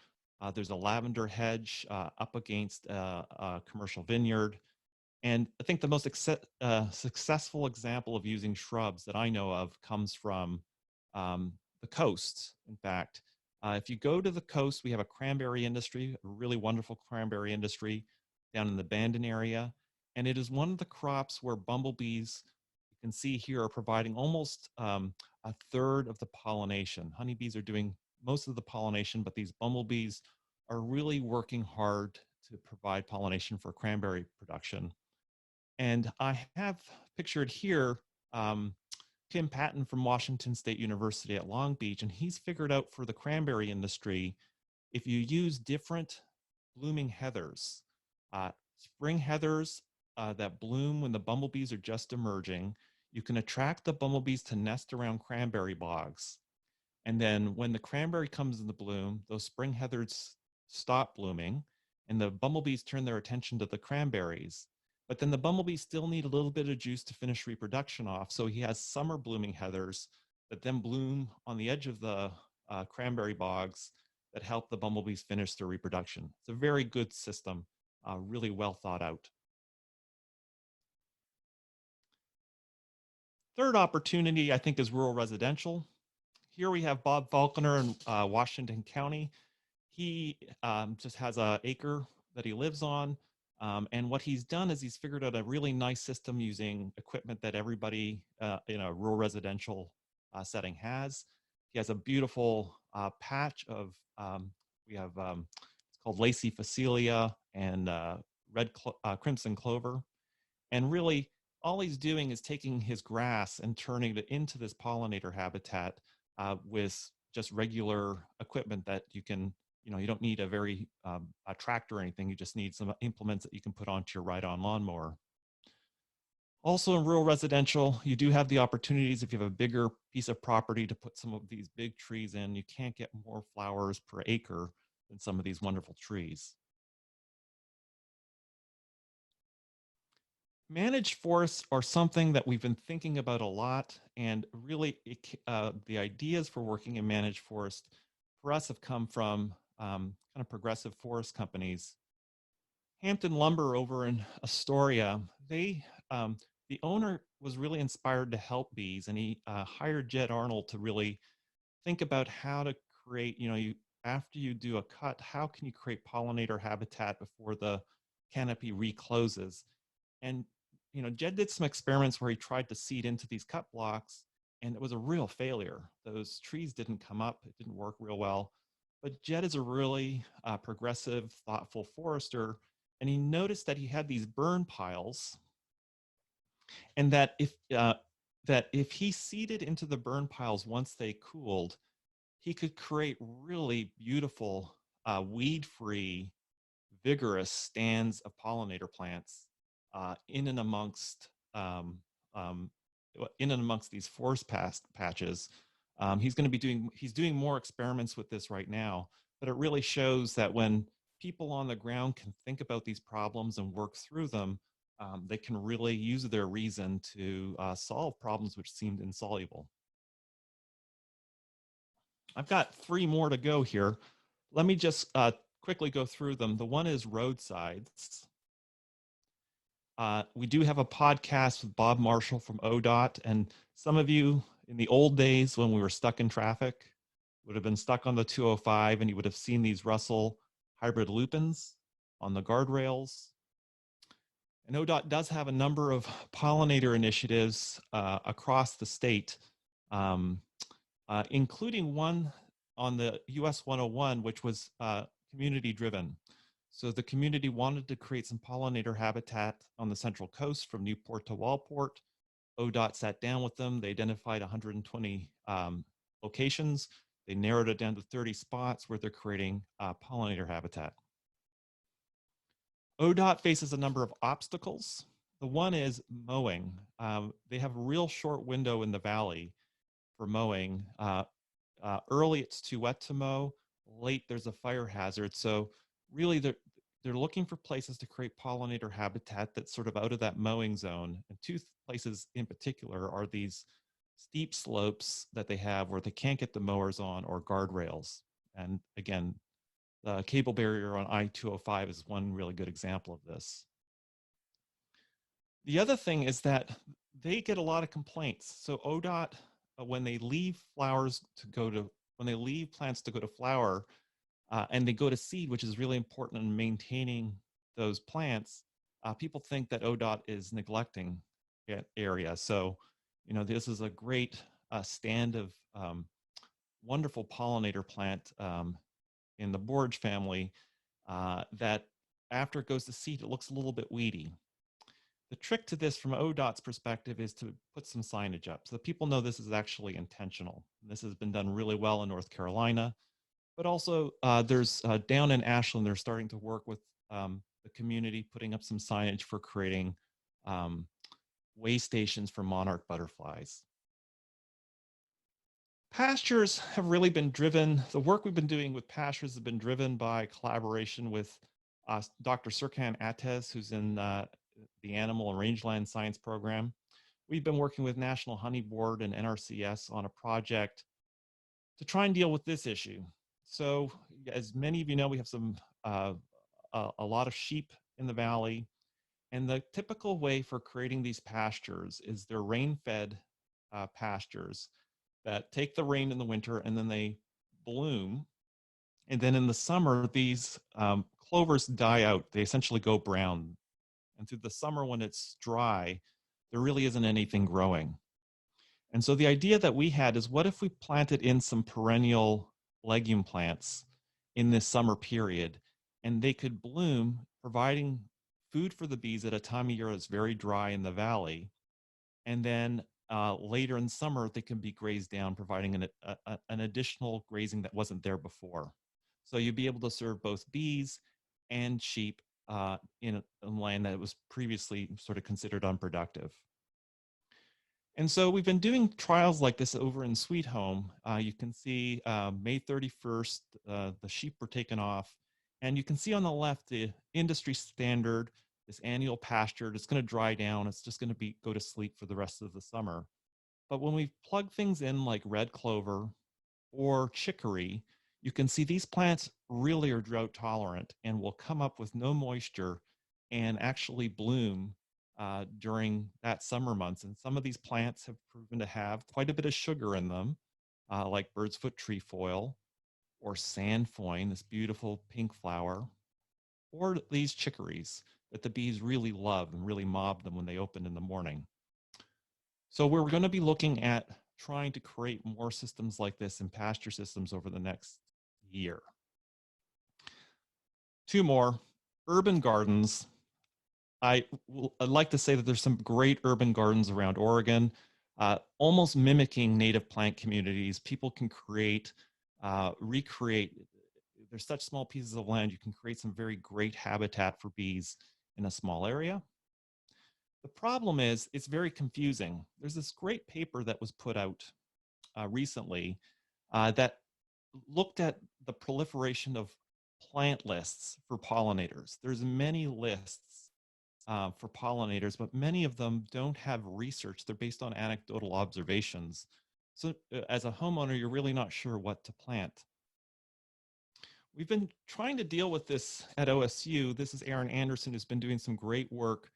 There's a lavender hedge up against a commercial vineyard. And I think the most successful example of using shrubs that I know of comes from the coast. In fact, if you go to the coast, we have a cranberry industry, a really wonderful cranberry industry down in the Bandon area. And it is one of the crops where bumblebees, you can see here, are providing almost a third of the pollination. Honeybees are doing most of the pollination, but these bumblebees are really working hard to provide pollination for cranberry production. And I have pictured here Tim Patton from Washington State University at Long Beach, and he's figured out for the cranberry industry, if you use different blooming heathers, spring heathers that bloom when the bumblebees are just emerging, you can attract the bumblebees to nest around cranberry bogs. And then when the cranberry comes into bloom, those spring heathers stop blooming, and the bumblebees turn their attention to the cranberries. But then the bumblebees still need a little bit of juice to finish reproduction off. So he has summer blooming heathers that then bloom on the edge of the cranberry bogs that help the bumblebees finish their reproduction. It's a very good system, really well thought out. Third opportunity, I think, is rural residential. Here we have Bob Faulconer in Washington County. He just has an acre that he lives on. And what he's done is he's figured out a really nice system using equipment that everybody in a rural residential setting has. He has a beautiful patch of, it's called Lacey Facelia and crimson clover. And really, all he's doing is taking his grass and turning it into this pollinator habitat with just regular equipment that you can, you don't need a tractor or anything. You just need some implements that you can put onto your ride-on lawnmower. Also in rural residential, you do have the opportunities, if you have a bigger piece of property, to put some of these big trees in. You can't get more flowers per acre than some of these wonderful trees. Managed forests are something that we've been thinking about a lot, and really the ideas for working in managed forest for us have come from kind of progressive forest companies. Hampton Lumber over in Astoria, the owner was really inspired to help bees, and he hired Jed Arnold to really think about how to create, after you do a cut, how can you create pollinator habitat before the canopy recloses? And, you know, Jed did some experiments where he tried to seed into these cut blocks, and it was a real failure. Those trees didn't come up. It didn't work real well. But Jed is a really progressive, thoughtful forester, and he noticed that he had these burn piles, and that if he seeded into the burn piles once they cooled, he could create really beautiful, weed-free, vigorous stands of pollinator plants in and amongst these forest patches. He's doing more experiments with this right now, but it really shows that when people on the ground can think about these problems and work through them, they can really use their reason to solve problems which seemed insoluble. I've got 3 more to go here. Let me just quickly go through them. The one is roadsides. We do have a podcast with Bob Marshall from ODOT, and some of you in the old days when we were stuck in traffic would have been stuck on the 205, and you would have seen these Russell hybrid lupins on the guardrails. And ODOT does have a number of pollinator initiatives across the state, including one on the US 101, which was community driven. So the community wanted to create some pollinator habitat on the Central Coast from Newport to Walport. ODOT sat down with them. They identified 120 locations. They narrowed it down to 30 spots where they're creating pollinator habitat. ODOT faces a number of obstacles. The one is mowing. They have a real short window in the valley for mowing. Early, it's too wet to mow. Late, there's a fire hazard. So really, they're looking for places to create pollinator habitat that's sort of out of that mowing zone. And 2 places in particular are these steep slopes that they have where they can't get the mowers on, or guardrails. And again, the cable barrier on I-205 is one really good example of this. The other thing is that they get a lot of complaints. So ODOT, when they leave plants to go to flower, and they go to seed, which is really important in maintaining those plants, people think that ODOT is neglecting that area. So, you know, this is a great stand of wonderful pollinator plant in the borage family that after it goes to seed, it looks a little bit weedy. The trick to this from ODOT's perspective is to put some signage up so that people know this is actually intentional. This has been done really well in North Carolina, but also there's down in Ashland, they're starting to work with the community, putting up some signage for creating way stations for monarch butterflies. Pastures have really been driven, the work we've been doing with pastures has been driven by collaboration with Dr. Serkan Ates, who's in the Animal and Rangeland Science Program. We've been working with National Honey Board and NRCS on a project to try and deal with this issue. So as many of you know, we have a lot of sheep in the valley, and the typical way for creating these pastures is they're rain-fed pastures that take the rain in the winter and then they bloom. And then in the summer, these clovers die out. They essentially go brown. And through the summer when it's dry, there really isn't anything growing. And so the idea that we had is, what if we planted in some perennial legume plants in this summer period, and they could bloom, providing food for the bees at a time of year that's very dry in the valley. And then later in summer, they can be grazed down, providing an additional grazing that wasn't there before. So you'd be able to serve both bees and sheep in land that was previously sort of considered unproductive. And so we've been doing trials like this over in Sweet Home. You can see May 31st, the sheep were taken off. And you can see on the left, the industry standard, this annual pasture. It's going to dry down. It's just going to go to sleep for the rest of the summer. But when we plug things in like red clover or chicory, you can see these plants really are drought tolerant and will come up with no moisture and actually bloom during that summer months. And some of these plants have proven to have quite a bit of sugar in them, like bird's foot trefoil or sandfoin, this beautiful pink flower, or these chicories. that the bees really love and really mob them when they open in the morning. So we're going to be looking at trying to create more systems like this in pasture systems over the next year. Two more, urban gardens. I'd like to say that there's some great urban gardens around Oregon, almost mimicking native plant communities. People can create, recreate. There's such small pieces of land, you can create some very great habitat for bees in a small area. The problem is it's very confusing. There's this great paper that was put out recently that looked at the proliferation of plant lists for pollinators. There's many lists for pollinators, but many of them don't have research. They're based on anecdotal observations. So as a homeowner, you're really not sure what to plant. We've been trying to deal with this at OSU. This is Aaron Anderson, who's been doing some great work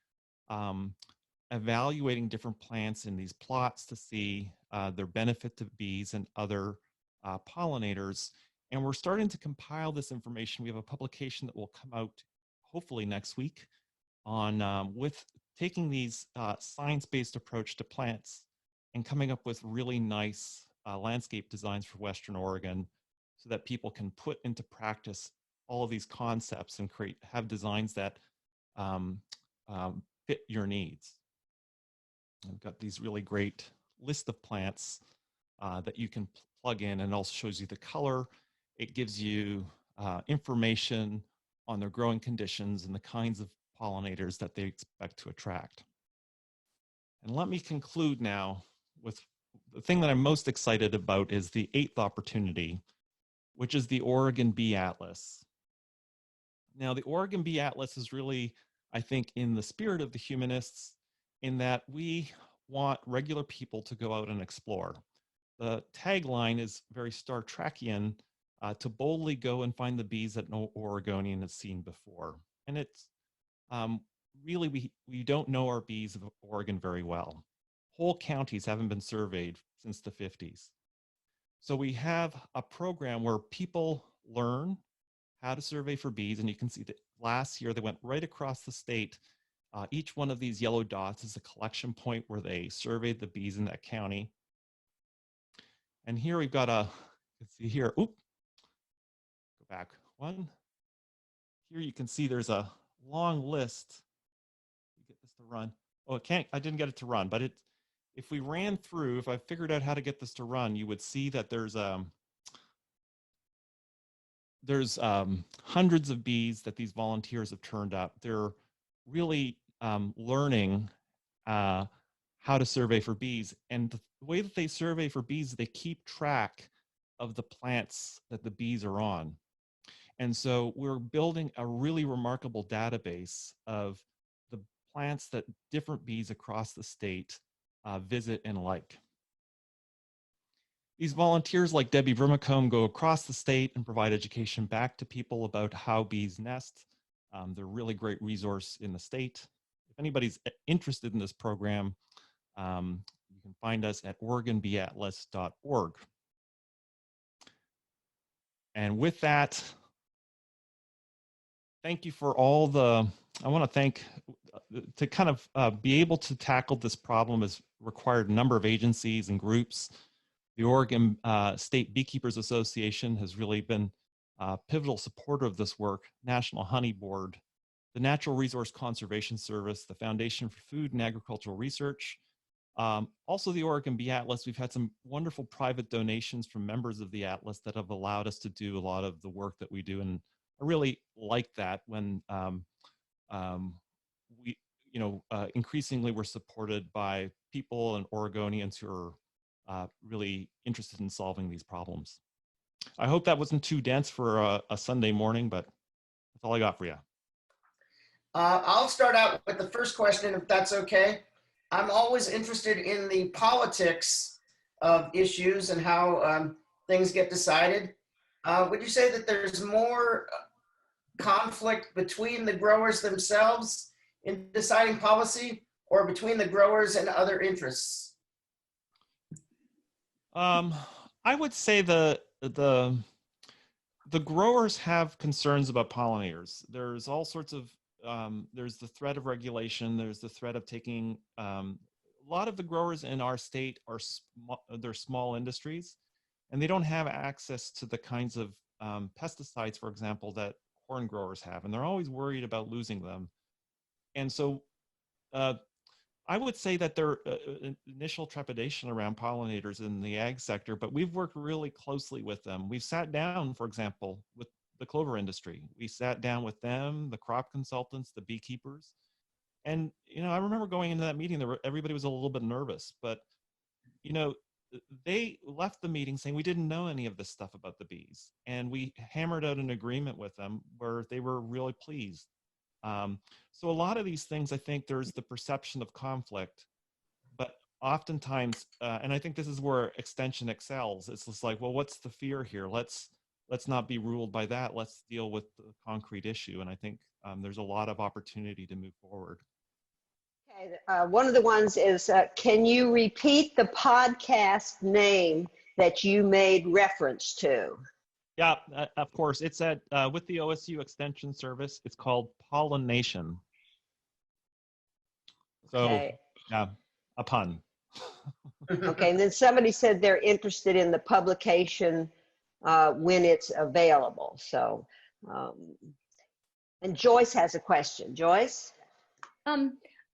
evaluating different plants in these plots to see their benefit to bees and other pollinators. And we're starting to compile this information. We have a publication that will come out hopefully next week on with taking these science-based approach to plants and coming up with really nice landscape designs for Western Oregon so that people can put into practice all of these concepts and have designs that fit your needs. I've got these really great list of plants that you can plug in, and also shows you the color. It gives you information on their growing conditions and the kinds of pollinators that they expect to attract. And let me conclude now with the thing that I'm most excited about is the 8th opportunity, which is the Oregon Bee Atlas. Now, the Oregon Bee Atlas is really, I think, in the spirit of the humanists, in that we want regular people to go out and explore. The tagline is very Star Trekian, to boldly go and find the bees that no Oregonian has seen before. And it's really, we don't know our bees of Oregon very well. Whole counties haven't been surveyed since the 50s. So we have a program where people learn how to survey for bees, and you can see that last year they went right across the state. Each one of these yellow dots is a collection point where they surveyed the bees in that county. And here we've got let's see here, go back one. Here you can see there's a long list. Get this to run. Oh, I didn't get it to run, but if we ran through, if I figured out how to get this to run, you would see that there's hundreds of bees that these volunteers have turned up. They're really learning how to survey for bees. And the way that they survey for bees, they keep track of the plants that the bees are on. And so we're building a really remarkable database of the plants that different bees across the state visit and like. These volunteers like Debbie Vermicombe go across the state and provide education back to people about how bees nest. They're a really great resource in the state. If anybody's interested in this program, you can find us at OregonBeeAtlas.org. And with that, thank you for all I want to thank, to kind of be able to tackle this problem has required a number of agencies and groups. The Oregon State Beekeepers Association has really been a pivotal supporter of this work, National Honey Board, the Natural Resource Conservation Service, the Foundation for Food and Agricultural Research, also the Oregon Bee Atlas. We've had some wonderful private donations from members of the Atlas that have allowed us to do a lot of the work that we do. And I really like that when we, increasingly we're supported by people and Oregonians who are really interested in solving these problems. I hope that wasn't too dense for a Sunday morning, but that's all I got for you. I'll start out with the first question, if that's okay. I'm always interested in the politics of issues and how things get decided. Would you say that there's more conflict between the growers themselves in deciding policy, or between the growers and other interests? I would say the growers have concerns about pollinators. There's all sorts of there's the threat of regulation. There's the threat of taking, a lot of the growers in our state are they're small industries, and they don't have access to the kinds of pesticides, for example, that corn growers have, and they're always worried about losing them. And so I would say that there initial trepidation around pollinators in the ag sector, but we've worked really closely with them. We've sat down, for example, with the clover industry. We sat down with them, the crop consultants, the beekeepers. And, I remember going into that meeting, everybody was a little bit nervous, but, they left the meeting saying we didn't know any of this stuff about the bees. And we hammered out an agreement with them where they were really pleased. So a lot of these things, I think there's the perception of conflict, but oftentimes, and I think this is where extension excels. It's just like, well, what's the fear here? Let's not be ruled by that. Let's deal with the concrete issue. And I think there's a lot of opportunity to move forward. Okay, one of the ones is, can you repeat the podcast name that you made reference to? Yeah, of course. It's at with the OSU Extension Service. It's called Pollination. So, Okay. yeah, a pun. Okay, and then somebody said they're interested in the publication when it's available. So, and Joyce has a question. Joyce?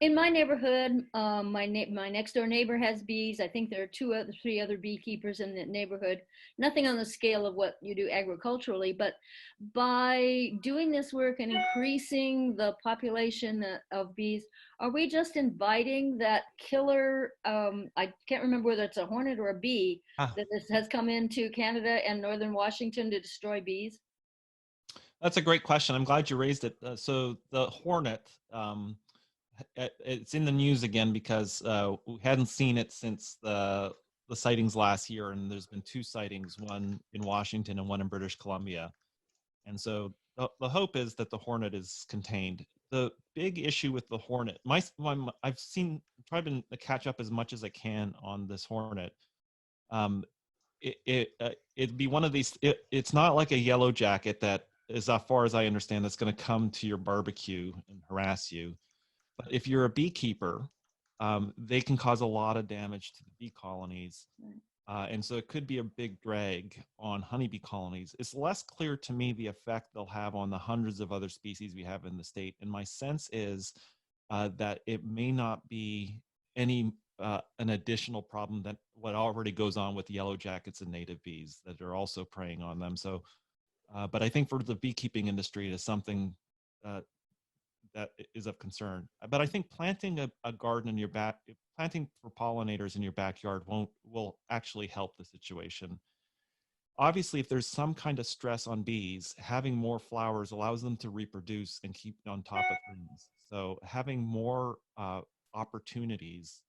In my neighborhood, my next door neighbor has bees. I think there are three other beekeepers in the neighborhood. Nothing on the scale of what you do agriculturally, but by doing this work and increasing the population of bees, are we just inviting that killer, I can't remember whether it's a hornet or a bee, that has come into Canada and northern Washington to destroy bees? That's a great question. I'm glad you raised it. So the hornet, it's in the news again because we hadn't seen it since the sightings last year, and there's been 2 sightings, one in Washington and one in British Columbia. And so the hope is that the hornet is contained. The big issue with the hornet, I've tried to catch up as much as I can on this hornet. It'd be one of these. It's not like a yellow jacket that, as far as I understand, that's going to come to your barbecue and harass you. But if you're a beekeeper, they can cause a lot of damage to the bee colonies. And so it could be a big drag on honeybee colonies. It's less clear to me the effect they'll have on the hundreds of other species we have in the state. And my sense is that it may not be an additional problem that what already goes on with yellow jackets and native bees that are also preying on them. So, but I think for the beekeeping industry, it is something that is of concern. But I think planting a garden in your planting for pollinators in your backyard will actually help the situation. Obviously, if there's some kind of stress on bees, having more flowers allows them to reproduce and keep on top of things. So having more opportunities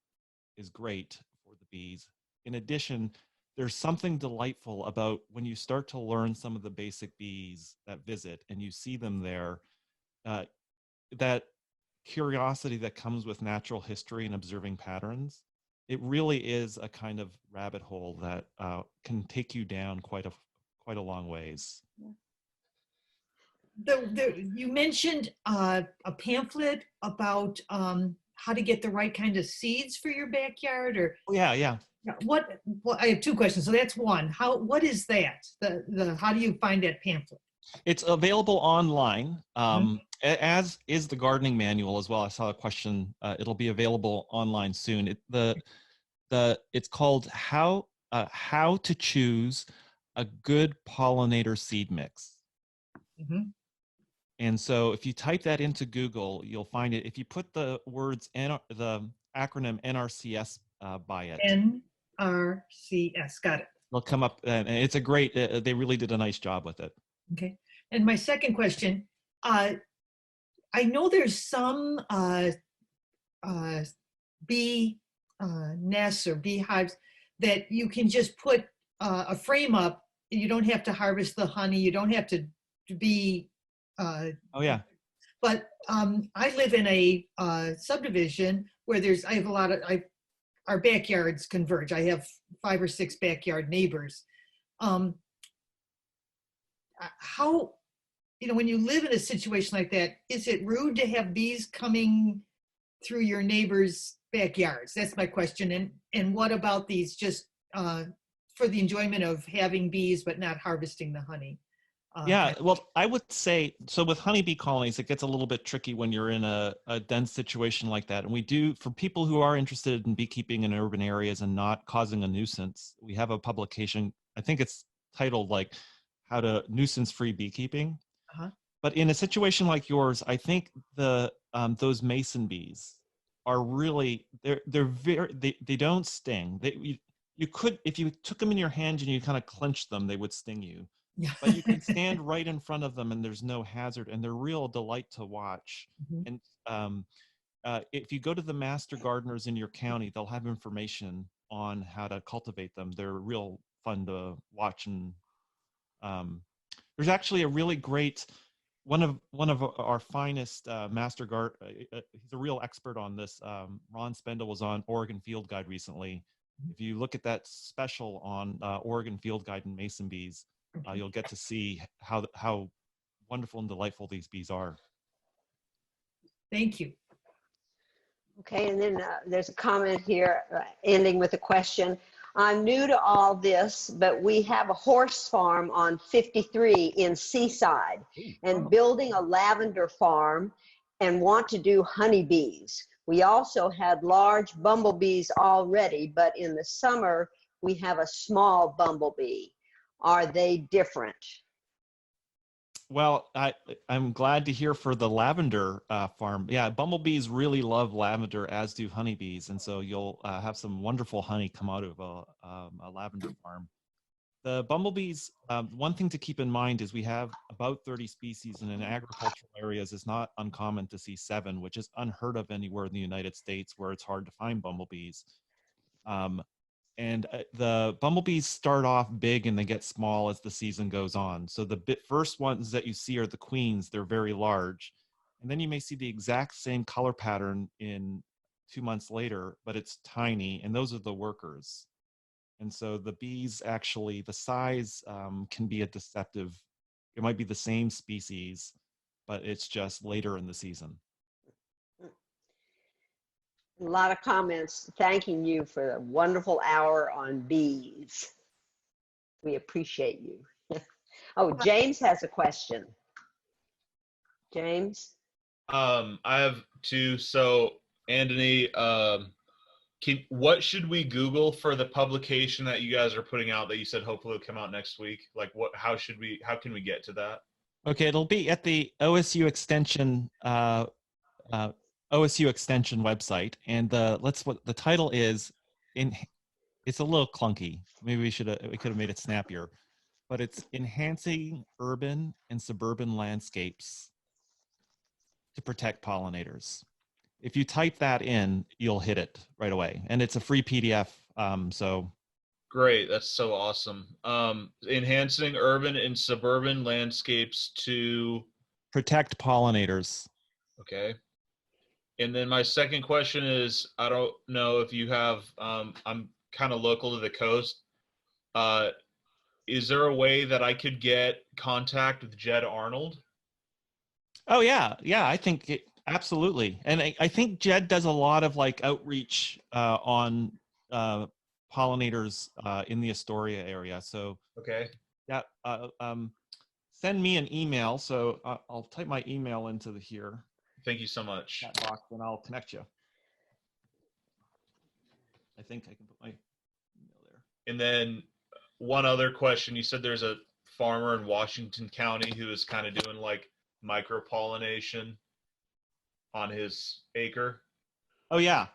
is great for the bees. In addition, there's something delightful about when you start to learn some of the basic bees that visit and you see them there, that curiosity that comes with natural history and observing patterns. It really is a kind of rabbit hole that can take you down quite a long ways. You mentioned a pamphlet about how to get the right kind of seeds for your backyard, or Yeah. What I have 2 questions. So that's one. What is that? How do you find that pamphlet? It's available online, as is the gardening manual as well. I saw a question. It'll be available online soon. It's called How to Choose a Good Pollinator Seed Mix. And so if you type that into Google, you'll find it. If you put the words the acronym NRCS by it. NRCS, got it. It'll come up, and it's a great. They really did a nice job with it. Okay. And my second question, I know there's some bee nests or beehives that you can just put a frame up. You don't have to harvest the honey. You don't have to be. Oh yeah. But I live in a subdivision where I have a lot of our backyards converge. I have 5 or 6 backyard neighbors. How when you live in a situation like that, is it rude to have bees coming through your neighbors' backyards? That's my question. And what about these just for the enjoyment of having bees but not harvesting the honey? Yeah, well, I would say, so with honeybee colonies, it gets a little bit tricky when you're in a dense situation like that. And we do, for people who are interested in beekeeping in urban areas and not causing a nuisance, we have a publication, I think it's titled like How to Nuisance-Free Beekeeping. Uh-huh. But in a situation like yours, I think those mason bees are really, they don't sting. You could, if you took them in your hand and you kind of clenched them, they would sting you. Yeah. But you can stand right in front of them and there's no hazard, and they're real delight to watch. Mhm. And if you go to the master gardeners in your county, they'll have information on how to cultivate them. They're real fun to watch. And there's actually a really great, one of our finest master he's a real expert on this. Ron Spendle was on Oregon Field Guide recently. If you look at that special on Oregon Field Guide and mason bees, you'll get to see how wonderful and delightful these bees are. Thank you. Okay, and then there's a comment here ending with a question. I'm new to all this, but we have a horse farm on 53 in Seaside and building a lavender farm and want to do honeybees. We also had large bumblebees already, but in the summer, we have a small bumblebee. Are they different? Well, I'm glad to hear for the lavender farm. Yeah, bumblebees really love lavender, as do honeybees, and so you'll have some wonderful honey come out of a lavender farm. The bumblebees, one thing to keep in mind is we have about 30 species, and in agricultural areas, it's not uncommon to see 7, which is unheard of anywhere in the United States where it's hard to find bumblebees. And the bumblebees start off big and they get small as the season goes on. So the first ones that you see are the queens. They're very large. And then you may see the exact same color pattern in 2 months later, but it's tiny. And those are the workers. And so the bees actually, the size can be a deceptive. It might be the same species, but it's just later in the season. A lot of comments thanking you for a wonderful hour on bees. We appreciate you. Oh, James has a question. James? I have 2. So, Andony, what should we Google for the publication that you guys are putting out that you said hopefully will come out next week? Like, how can we get to that? Okay, it'll be at the OSU Extension website, and what the title is. It's a little clunky. Maybe we could have made it snappier, but it's Enhancing Urban and Suburban Landscapes to Protect Pollinators. If you type that in, you'll hit it right away, and it's a free PDF. So great, that's so awesome. Enhancing Urban and Suburban Landscapes to Protect Pollinators. Okay. And then my second question is, I don't know if you have, I'm kind of local to the coast. Is there a way that I could get contact with Jed Arnold? Oh yeah. I think absolutely. And I think Jed does a lot of like outreach on pollinators in the Astoria area. So okay. Yeah. Send me an email. So I'll type my email into here. Thank you so much. Chat box, and I'll connect you. I think I can put my email there. And then one other question. You said there's a farmer in Washington County who is kind of doing like micro-pollination on his acre. Oh, yeah.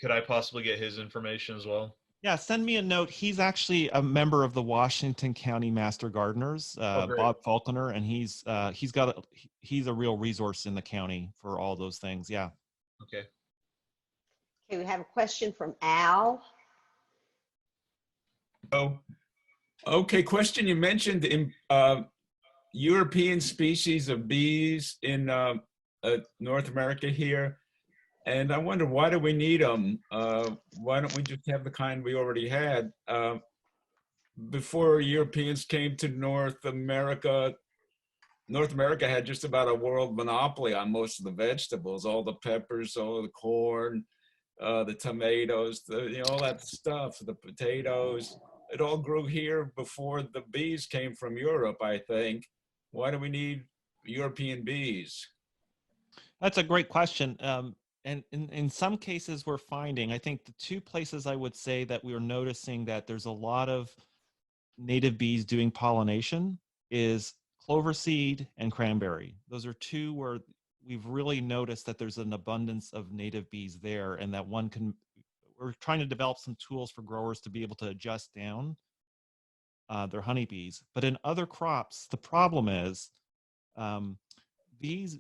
Could I possibly get his information as well? Yeah, send me a note. He's actually a member of the Washington County Master Gardeners, Bob Faulkner, and he's a real resource in the county for all those things. Yeah. Okay. Okay, we have a question from Al. Oh, okay. Question: you mentioned in European species of bees in North America here. And I wonder, why do we need them? Why don't we just have the kind we already had? Before Europeans came to North America, North America had just about a world monopoly on most of the vegetables, all the peppers, all the corn, the tomatoes, all that stuff, the potatoes. It all grew here before the bees came from Europe, I think. Why do we need European bees? That's a great question. And in some cases we're finding, I think the two places I would say that we're noticing that there's a lot of native bees doing pollination is clover seed and cranberry. Those are two where we've really noticed that there's an abundance of native bees there, and that we're trying to develop some tools for growers to be able to adjust down their honeybees. But in other crops, the problem is these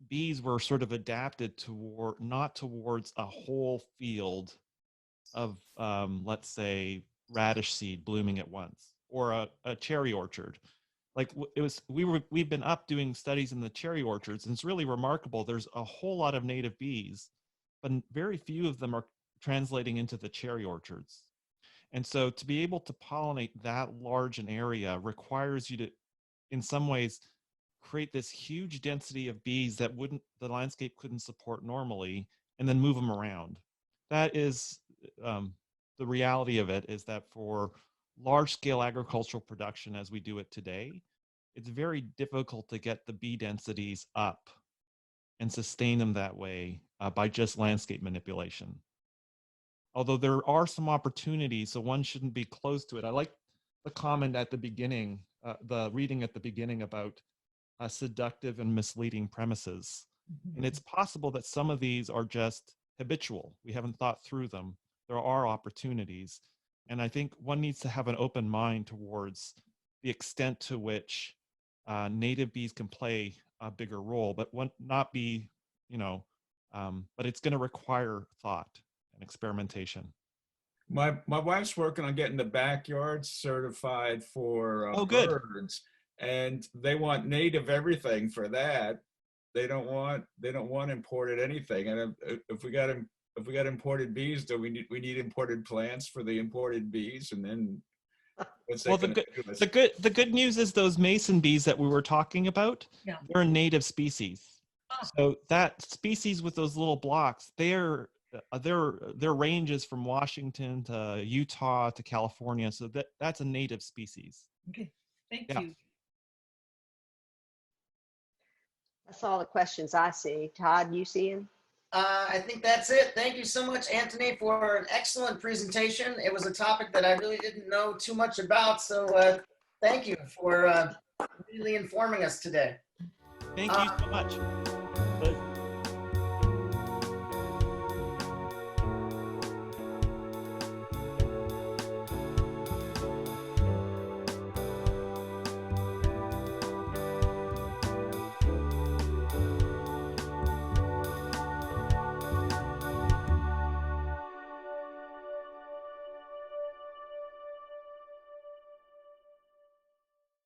bees were sort of adapted not towards a whole field of, let's say, radish seed blooming at once, or a cherry orchard. Like we've been up doing studies in the cherry orchards, and it's really remarkable. There's a whole lot of native bees, but very few of them are translating into the cherry orchards. And so to be able to pollinate that large an area requires you to, in some ways, create this huge density of bees that the landscape couldn't support normally, and then move them around. That is the reality of it, is that for large scale agricultural production as we do it today, it's very difficult to get the bee densities up and sustain them that way by just landscape manipulation. Although there are some opportunities, so one shouldn't be close to it. I like the comment at the beginning, the reading at the beginning about seductive and misleading premises. And it's possible that some of these are just habitual. We haven't thought through them. There are opportunities. And I think one needs to have an open mind towards the extent to which native bees can play a bigger role, but not be, but it's going to require thought and experimentation. My wife's working on getting the backyard certified for good. birds, and they want native everything for that. They don't want imported anything. And if we got imported bees, do we need imported plants for the imported bees? And then well, the good news is those mason bees that we were talking about, they're a native species. So that species with those little blocks, their range is from Washington to Utah to California. So that's a native species. Okay, thank you. That's all the questions I see. Todd, you see him? I think that's it. Thank you so much, Anthony, for an excellent presentation. It was a topic that I really didn't know too much about, so thank you for really informing us today. Thank you so much.